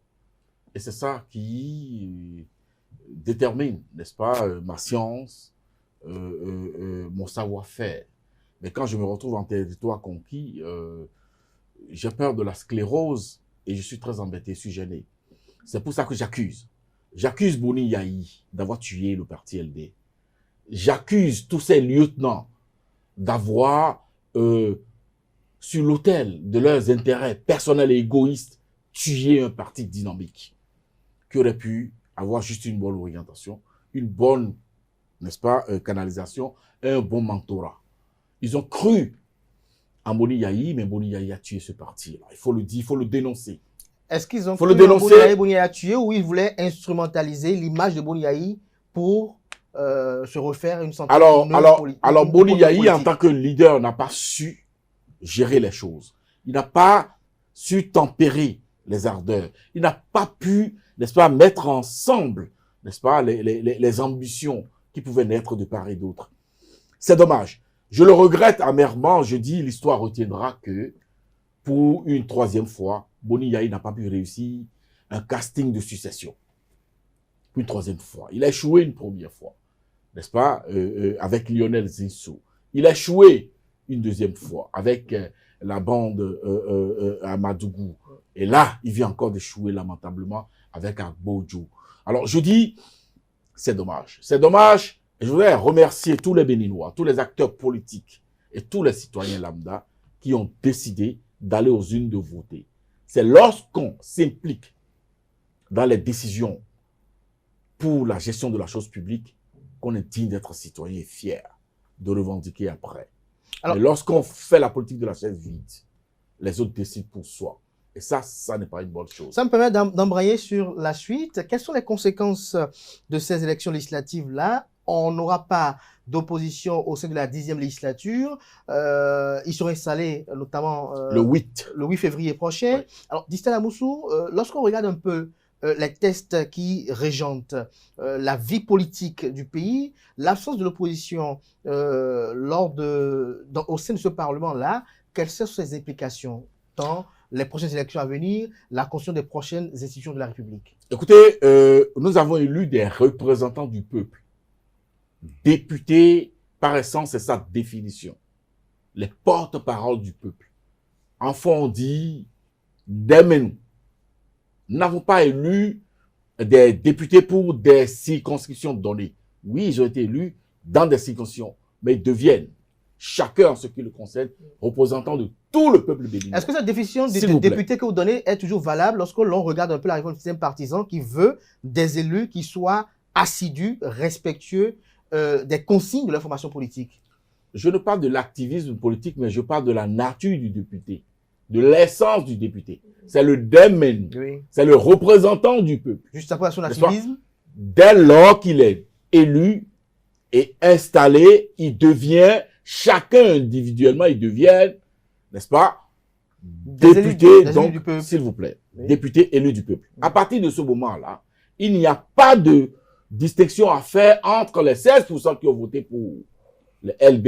Et c'est ça qui détermine, n'est-ce pas, ma science, mon savoir-faire. Mais quand je me retrouve en territoire conquis, j'ai peur de la sclérose et je suis très embêté, je suis gêné. C'est pour ça que j'accuse. J'accuse Boni Yahi d'avoir tué le parti LD. J'accuse tous ces lieutenants d'avoir, sur l'autel de leurs intérêts personnels et égoïstes, tué un parti dynamique qui aurait pu avoir juste une bonne orientation, une bonne, n'est-ce pas, canalisation et un bon mentorat. Ils ont cru en Boni Yahi, mais Boni Yahi a tué ce parti. Il faut le dire, il faut le dénoncer. Est-ce qu'ils ont Faut le cru en dénoncer. Boni Yahi a tué ou ils voulaient instrumentaliser l'image de Boni Yahi pour se refaire une santé? Alors Boni Yahi, en tant que leader, n'a pas su gérer les choses. Il n'a pas su tempérer les ardeurs. Il n'a pas pu, n'est-ce pas, mettre ensemble, n'est-ce pas, les ambitions qui pouvaient naître de part et d'autre. C'est dommage. Je le regrette amèrement. Je dis, l'histoire retiendra que, pour une 3e fois, Boni Yahi n'a pas pu réussir un casting de succession. Pour une 3e fois. Il a échoué une 1re fois, n'est-ce pas, avec Lionel Zinsou. Il a échoué une 2e fois avec la bande à Madougou. Et là, il vient encore d'échouer lamentablement avec Agbojo. Alors, je dis, c'est dommage. C'est dommage. Et je voudrais remercier tous les Béninois, tous les acteurs politiques et tous les citoyens lambda qui ont décidé d'aller aux urnes de voter. C'est lorsqu'on s'implique dans les décisions pour la gestion de la chose publique qu'on est digne d'être citoyen et fier de revendiquer après. Alors, mais lorsqu'on fait la politique de la chaise vide, les autres décident pour soi. Et ça n'est pas une bonne chose. Ça me permet d'embrayer sur la suite. Quelles sont les conséquences de ces élections législatives-là? On n'aura pas d'opposition au sein de la 10e législature. Ils seront installés notamment le 8 février prochain. Oui. Alors, Dissela Moussou, lorsqu'on regarde un peu les tests qui régentent la vie politique du pays, l'absence de l'opposition au sein de ce Parlement-là, quelles sont ses implications dans les prochaines élections à venir, la construction des prochaines institutions de la République? Écoutez, nous avons élu des représentants du peuple. Députés, par essence, c'est sa définition. Les porte-paroles du peuple. Enfin, on dit, nous n'avons pas élu des députés pour des circonscriptions données. Oui, ils ont été élus dans des circonscriptions, mais ils deviennent, chacun en ce qui le concerne, représentant de tout le peuple béninois. Est-ce que cette définition de député que vous donnez est toujours valable lorsque l'on regarde un peu la réforme du système partisan qui veut des élus qui soient assidus, respectueux des consignes de leur formation politique? Je ne parle de l'activisme politique, mais je parle de la nature du député, de l'essence du député. C'est le démen, oui. C'est le représentant du peuple. Juste après son activisme? Dès lors qu'il est élu et installé, il devient, chacun individuellement, il devient, n'est-ce pas, députés, des élus donc, du peuple. s'il vous plaît, Oui. députés élus du peuple. À partir de ce moment-là, il n'y a pas de distinction à faire entre les 16% qui ont voté pour le LB,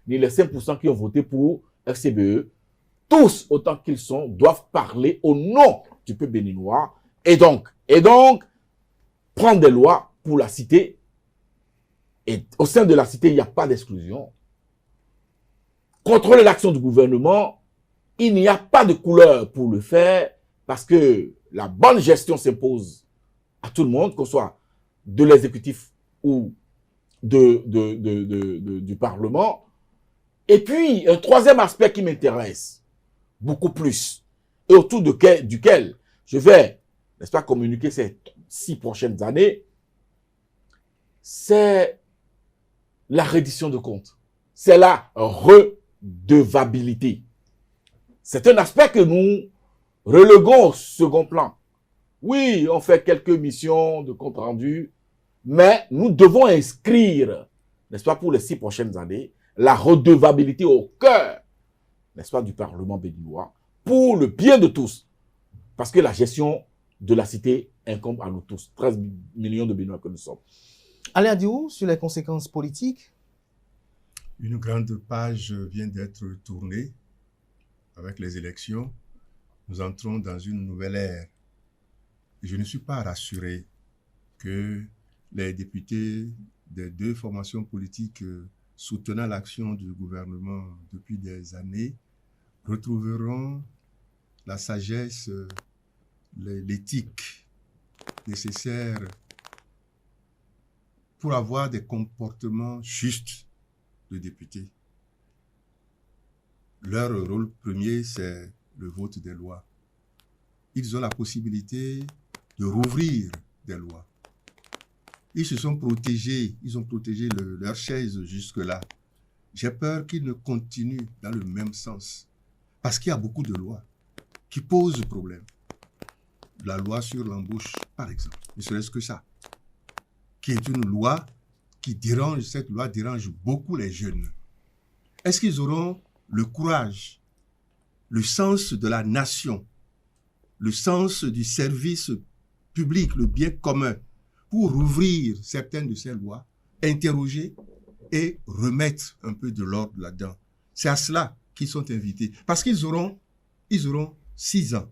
ni les 5% qui ont voté pour FCBE. Tous, autant qu'ils sont, doivent parler au nom du peuple béninois et donc, prendre des lois pour la cité. Et au sein de la cité, il n'y a pas d'exclusion. Contrôler l'action du gouvernement, il n'y a pas de couleur pour le faire parce que la bonne gestion s'impose à tout le monde, qu'on soit de l'exécutif ou du Parlement. Et puis, un troisième aspect qui m'intéresse beaucoup plus et autour duquel je vais, n'est-ce pas, communiquer ces 6 prochaines années, c'est la reddition de comptes. C'est la redevabilité. C'est un aspect que nous reléguons au second plan. Oui, on fait quelques missions de compte rendu, mais nous devons inscrire, n'est-ce pas, pour les 6 prochaines années, la redevabilité au cœur, n'est-ce pas, du Parlement béninois, pour le bien de tous. Parce que la gestion de la cité incombe à nous tous, 13 millions de Béninois que nous sommes. Alain Diou, sur les conséquences politiques. Une grande page vient d'être tournée avec les élections. Nous entrons dans une nouvelle ère. Je ne suis pas rassuré que les députés des 2 formations politiques soutenant l'action du gouvernement depuis des années retrouveront la sagesse, l'éthique nécessaire pour avoir des comportements justes de députés. Leur rôle premier, c'est le vote des lois. Ils ont la possibilité de rouvrir des lois. Ils se sont protégés, ils ont protégé leur chaise jusque-là. J'ai peur qu'ils ne continuent dans le même sens. Parce qu'il y a beaucoup de lois qui posent problème. La loi sur l'embauche, par exemple, ne serait-ce que ça, qui est une loi qui dérange, cette loi dérange beaucoup les jeunes. Est-ce qu'ils auront le courage, le sens de la nation, le sens du service public, le bien commun, pour rouvrir certaines de ces lois, interroger et remettre un peu de l'ordre là-dedans? C'est à cela qu'ils sont invités. Parce qu'ils auront 6 ans.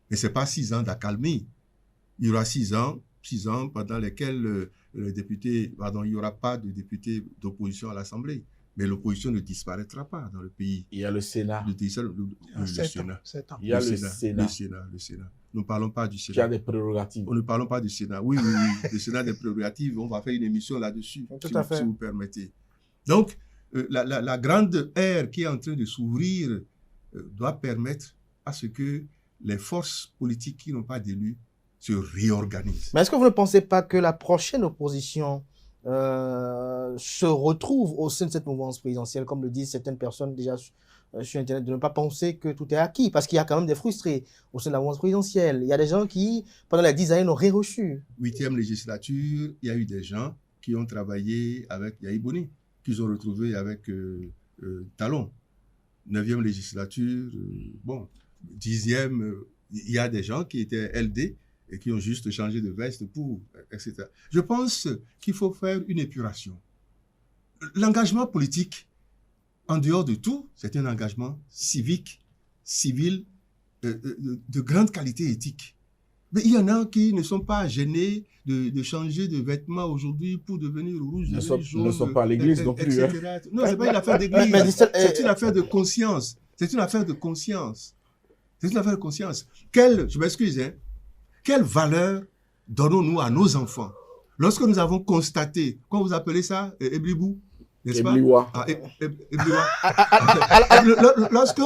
Mais ce n'est pas 6 ans d'accalmie. Il y aura 6 ans pendant lesquels il n'y aura pas de députés d'opposition à l'Assemblée. Mais l'opposition ne disparaîtra pas dans le pays. Il y a le Sénat. Le Sénat. 7 ans. Il y a le Sénat. Le Sénat. Nous ne parlons pas du Sénat. Qui a des prérogatives. On ne parlons pas du Sénat. Oui. Le Sénat a des prérogatives. On va faire une émission là-dessus, si vous permettez. Donc, la grande ère qui est en train de s'ouvrir doit permettre à ce que les forces politiques qui n'ont pas d'élus se réorganisent. Mais est-ce que vous ne pensez pas que la prochaine opposition se retrouve au sein de cette mouvance présidentielle, comme le disent certaines personnes déjà sur Internet, de ne pas penser que tout est acquis, parce qu'il y a quand même des frustrés au sein de la mouvance présidentielle. Il y a des gens qui, pendant les 10 années, n'ont rien reçu. 8e législature, il y a eu des gens qui ont travaillé avec Yahi Boni, qu'ils ont retrouvé avec Talon. 9e législature, 10e, il y a des gens qui étaient LD et qui ont juste changé de veste pour, etc. Je pense qu'il faut faire une épuration. L'engagement politique, en dehors de tout, c'est un engagement civique, civil, de grande qualité éthique. Mais il y en a qui ne sont pas gênés de changer de vêtements aujourd'hui pour devenir rouge, jaune, ne sont pas à l'église non plus. Hein. Non, ce n'est pas une affaire d'église, c'est une affaire de conscience. C'est une affaire de conscience. C'est une affaire de conscience. Je m'excuse, hein, quelle valeur donnons-nous à nos enfants lorsque nous avons constaté, comment vous appelez ça, Eblibou, n'est-ce pas? Ebliwa. Lorsque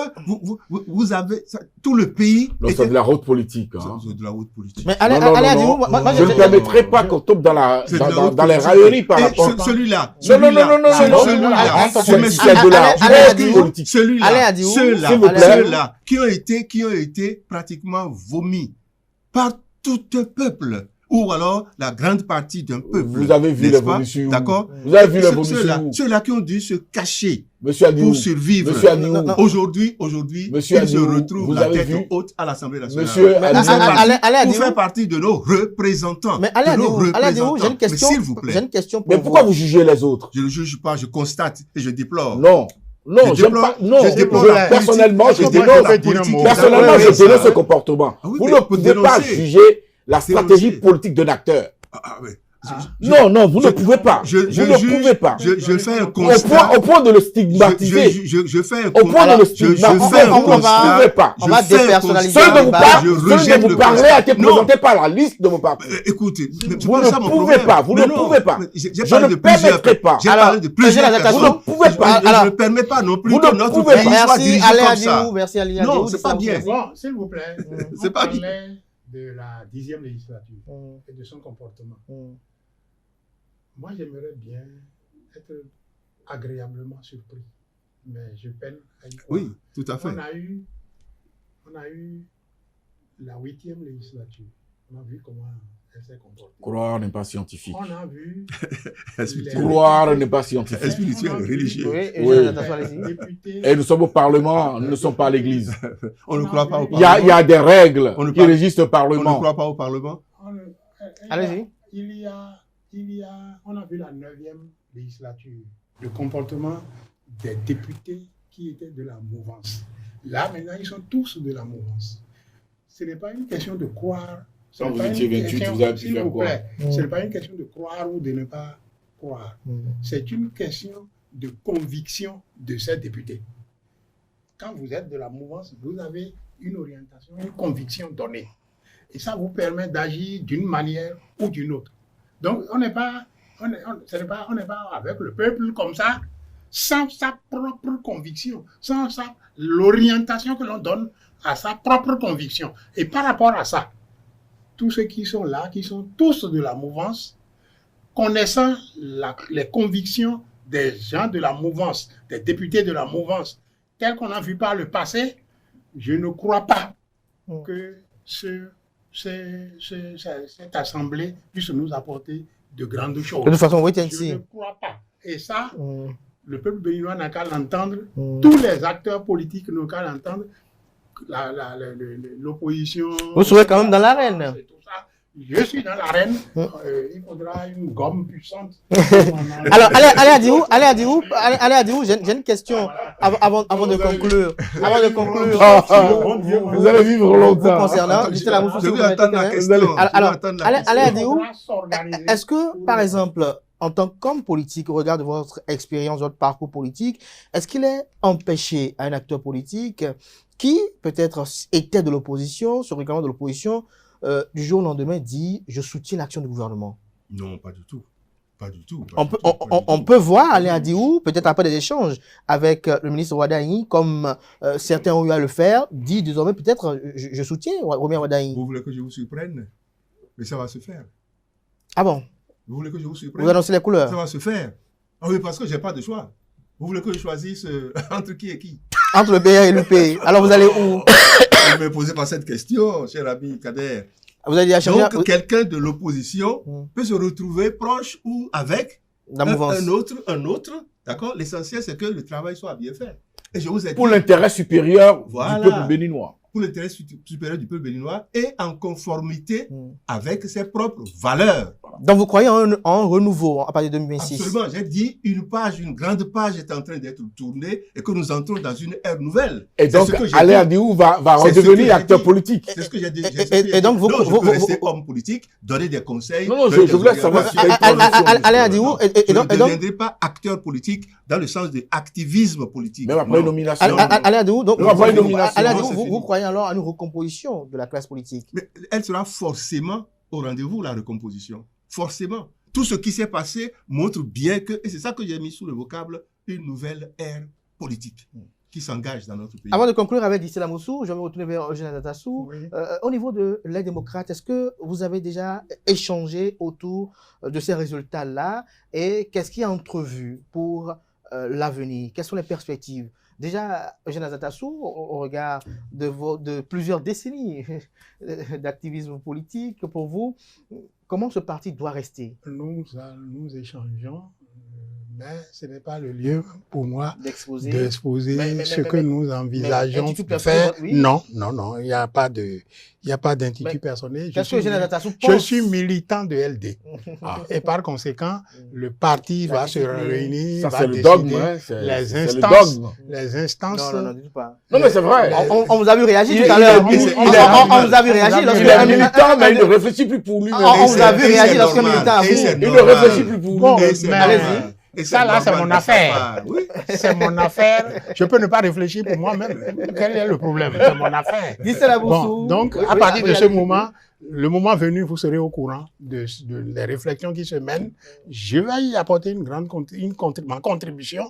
vous avez tout le pays. C'est de la haute politique. Hein. C'est de la haute politique. Mais je ne permettrai pas qu'on tombe dans les railleries par rapport à celui-là. C'est de la haute politique. Ceux-là qui ont été pratiquement vomis par tout un peuple ou alors la grande partie d'un peuple. Vous avez vu n'est-ce pas? l'évolution. D'accord? Vous avez vu l'évolution. Ceux-là qui ont dû se cacher Monsieur Adiou, pour survivre. Monsieur Adiou, Aujourd'hui, Monsieur ils se Adiou, retrouvent vous la avez tête vu? haute à l'Assemblée nationale. Monsieur Adiou, Pour faire partie de nos représentants. Mais Adiou, j'ai une question. Mais s'il vous plaît. J'ai une question pour mais pourquoi vous jugez les autres? Je ne juge pas, je constate et je déplore. Non. Non, Je déplore- je déplore la personnellement, politique. je Je déplore dénonce, la politique. personnellement, je dénonce ce comportement. Ah oui, Vous mais ne pour pouvez pas dénoncer. juger la stratégie Dénoncer. politique d'un acteur. Ah, ouais. Non, vous ne pouvez pas. Je Vous ne juge- pouvez pas. Je fais un constat. Au point de le stigmatiser. Je fais un Au point de le je fais stigmatiser, un vous ne constat. pouvez pas. On va Je fais un dépersonnaliser constat. Celui de vous parlez a été Non. présenté par la liste de mon parti. Écoutez, Vous ne pouvez pas, vous ne pouvez pas. J'ai Je parlé ne de plusieurs permettrai pas. J'ai Alors, parlé de plusieurs Eugène personnes. Vous ne pouvez pas. Je Alors, ne permets pas non plus vous que ne notre pouvez pays pas. soit Merci, dirigé allez comme Adiou. ça. Merci, Ali Non, Adiou. c'est pas bien. Bon, s'il vous plaît, C'est on pas bien. parlait de la 10e législature et de son comportement. Moi, j'aimerais bien être agréablement surpris, mais je peine à y croire. Oui, tout à fait. On a eu la 8e législature. On a vu comment elle s'est comportée. Croire n'est pas scientifique. On a vu Croire n'est pas scientifique. Spirituel, religieux. Oui, Oui. Eugène, attention, allez-y. députés. Et nous sommes au Parlement, nous ne sommes pas à l'Église. On ne croit pas au Il y Parlement. a des règles On ne qui parle- régissent le On ne Parlement. croit pas au Parlement. Allez-y. On a vu la 9e législature, le comportement des députés qui étaient de la mouvance. Là, maintenant, ils sont tous de la mouvance. Ce n'est pas une question de croire. Ce Quand n'est vous pas étiez une 28, question, vous avez pu s'il faire vous quoi? plaît, ce n'est pas une question de croire ou de ne pas croire. C'est une question de conviction de ces députés. Quand vous êtes de la mouvance, vous avez une orientation, une conviction donnée. Et ça vous permet d'agir d'une manière ou d'une autre. Donc, on n'est pas avec le peuple comme ça, sans sa propre conviction, sans l'orientation que l'on donne à sa propre conviction. Et par rapport à ça, tous ceux qui sont là, qui sont tous de la mouvance, connaissant les convictions des gens de la mouvance, des députés de la mouvance, tels qu'on a vu par le passé, je ne crois pas que cette assemblée puisse nous apporter de grandes choses. De toute façon, wait and Je see. ne crois pas. Et ça, Mm. le peuple béninois n'a qu'à l'entendre. Mm. Tous les acteurs politiques n'ont qu'à l'entendre. L'opposition. Vous serez quand même dans l'arène. et tout ça. Je suis dans l'arène. Mm. Il faudra une gomme puissante. Alors, allez Adiou, j'ai une question avant de conclure. Avant de conclure. Vous allez vivre Vous longtemps. concernant, dites la Moussou, Je vous vais attendre la permettez, question. Je vais Alors, attendre la allez question. Adiou, est-ce que, par exemple, en tant qu'homme politique, au regard de votre expérience, votre parcours politique, est-ce qu'il est empêché à un acteur politique qui, peut-être, était de l'opposition, sur le reclamant de l'opposition, du jour au lendemain, dit « je soutiens l'action du gouvernement ». Non, pas du tout. Pas du tout. On peut voir Alain Adiou, peut-être après des échanges avec le ministre Wadaï, comme certains ont eu à le faire, dit désormais peut-être je soutiens Romain Wadaï. Vous voulez que je vous surprenne? Mais ça va se faire. Ah bon? Vous voulez que je vous surprenne? Vous annoncez les couleurs? Ça va se faire. Ah oui, parce que j'ai pas de choix. Vous voulez que je choisisse entre qui et qui? Entre le BR et l'UP. Alors vous allez où? Ne me posez pas cette question, cher ami Kader. Vous allez changer Donc, quelqu'un de l'opposition peut se retrouver proche ou avec la mouvance. un autre. D'accord? L'essentiel, c'est que le travail soit bien fait. Et je vous ai dit, Pour l'intérêt supérieur Voilà. du peuple béninois. pour l'intérêt supérieur du peuple béninois et en conformité avec ses propres valeurs. Donc vous croyez en un renouveau à partir de 2026? Absolument. J'ai dit une grande page est en train d'être tournée et que nous entrons dans une ère nouvelle. Et C'est donc, ce que j'ai Alain dit. Adiou va C'est ce que redevenir j'ai acteur dit. politique. C'est ce que j'ai dit. Et donc, vous- non, je vous- peux vous- rester vous- homme politique, donner des conseils. Non, donner je des voulais savoir si orientations. Alain Adiou, Je ne donc, deviendrai pas acteur politique dans le sens de activisme politique. Même après une Non. nomination. Alain Adiou, donc, On va voir une nomination. Alain Non, Adiou, c'est vous fini. croyez alors à une recomposition de la classe politique? Mais elle sera forcément au rendez-vous, la recomposition. Forcément. Tout ce qui s'est passé montre bien que, et c'est ça que j'ai mis sous le vocable, une nouvelle ère politique qui s'engage dans notre pays. Avant de conclure avec Gisela Moussou, je vais me retourner vers Eugène Adatassou. Oui. Au niveau de l'aide démocrate, est-ce que vous avez déjà échangé autour de ces résultats-là et qu'est-ce qui est entrevu pour l'avenir? Quelles sont les perspectives Déjà, Eugène Azatassou, au regard de plusieurs décennies d'activisme politique, pour vous, comment ce parti doit rester? Nous échangeons, mais ce n'est pas le lieu pour moi d'exposer ce que nous envisageons de faire. Oui. Non, il n'y a pas d'intitut personnel. Je suis militant de LD. Et par conséquent, le parti va se réunir, va décider les instances. Non, mais c'est vrai. On vous a vu réagir tout à l'heure. On vous a vu réagir. Il est militant, mais il ne réfléchit plus pour lui. On vous a vu réagir lorsque militant a il ne réfléchit plus pour lui. Allez-y. Et ça, là, c'est mon affaire. Oui. C'est mon affaire. Je peux ne pas réfléchir pour moi-même. Quel est le problème? C'est mon affaire. Bon, donc, à partir de ce moment, le moment venu, vous serez au courant de les réflexions qui se mènent. Je vais y apporter ma contribution.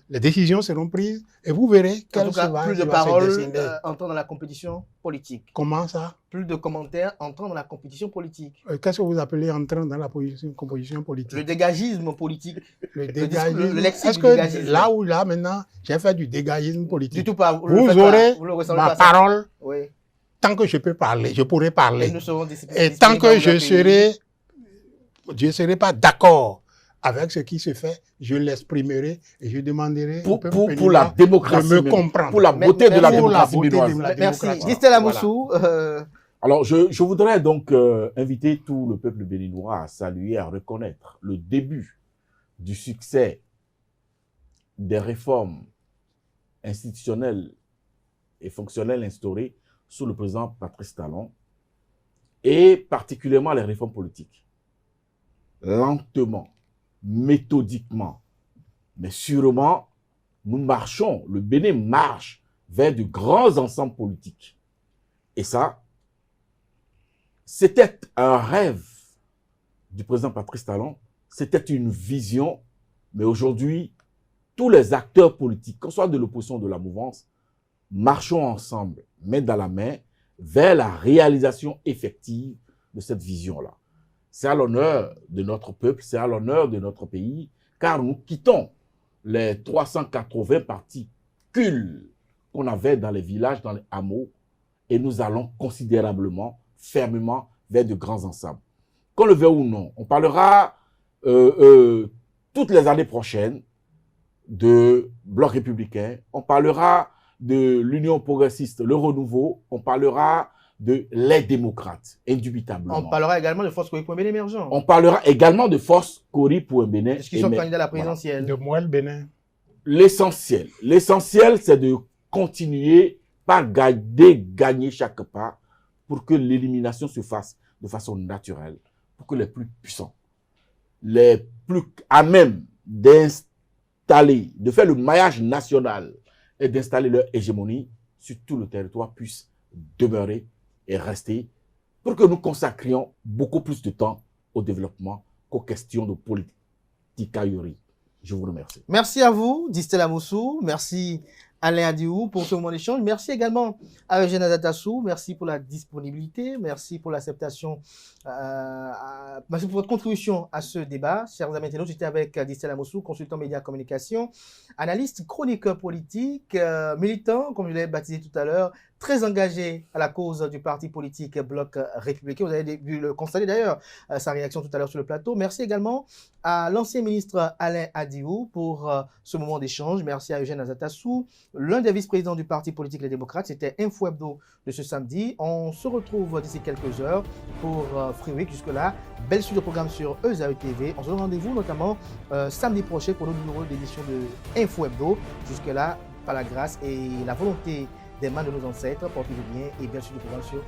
Les décisions seront prises et vous verrez quelle sera plus de paroles entrant dans la compétition politique. Comment ça? Plus de commentaires entrant dans la compétition politique. Qu'est-ce que vous appelez entrant dans la compétition politique? Le dégagisme politique. Le dégagisme. Est-ce que là, maintenant, j'ai fait du dégagisme politique. Du tout pas. Vous aurez ma parole. Oui. Tant que je peux parler, je pourrai parler. Et tant que je serai pas d'accord avec ce qui se fait, je l'exprimerai et je demanderai pour la démocratie, de me comprendre. Pour la beauté de la démocratie béninoise. Merci. Distel Amoussou. Alors, je voudrais donc inviter tout le peuple béninois à saluer, à reconnaître le début du succès des réformes institutionnelles et fonctionnelles instaurées sous le président Patrice Talon, et particulièrement les réformes politiques. Lentement, méthodiquement, mais sûrement, nous marchons, le Bénin marche vers de grands ensembles politiques. Et ça, c'était un rêve du président Patrice Talon, c'était une vision, mais aujourd'hui, tous les acteurs politiques, qu'on soit de l'opposition ou de la mouvance, marchons ensemble, main dans la main, vers la réalisation effective de cette vision-là. C'est à l'honneur de notre peuple, c'est à l'honneur de notre pays, car nous quittons les 380 particules qu'on avait dans les villages, dans les hameaux, et nous allons considérablement, fermement, vers de grands ensembles. Qu'on le veuille ou non, on parlera toutes les années prochaines de Bloc républicain, on parlera de l'Union progressiste, le renouveau, on parlera de les démocrates, indubitablement. On parlera également de Force Kori pour un Bénin émergent. On parlera également de Force Kori pour un Bénin émergent. Qui sont candidats à la présidentielle. De moi, le Bénin. L'essentiel, c'est de continuer par gagner chaque pas pour que l'élimination se fasse de façon naturelle, pour que les plus puissants, les plus à même d'installer, de faire le maillage national et d'installer leur hégémonie sur tout le territoire puissent demeurer et rester pour que nous consacrions beaucoup plus de temps au développement qu'aux questions de politique ailleurs. Je vous remercie. Merci à vous, Distel Amoussou. Merci Alain Adiou pour ce moment d'échange. Merci également à Eugène Azatassou. Merci pour la disponibilité. Merci pour l'acceptation. Merci pour votre contribution à ce débat. Chers amis internautes, j'étais avec Distel Amoussou, consultant médias communication, analyste, chroniqueur politique, militant, comme je l'ai baptisé tout à l'heure, très engagé à la cause du parti politique Bloc républicain. Vous avez dû le constater d'ailleurs, sa réaction tout à l'heure sur le plateau. Merci également à l'ancien ministre Alain Adiou pour ce moment d'échange. Merci à Eugène Azatassou, l'un des vice-présidents du parti politique Les Démocrates. C'était Info Hebdo de ce samedi. On se retrouve d'ici quelques heures pour Free Week. Jusque-là, belle suite de programme sur EZAE TV. On se donne rendez-vous notamment samedi prochain pour notre numéro d'édition de Info Hebdo. Jusque-là, par la grâce et la volonté des mains de nos ancêtres, portez-vous bien et bien sûr du programme sur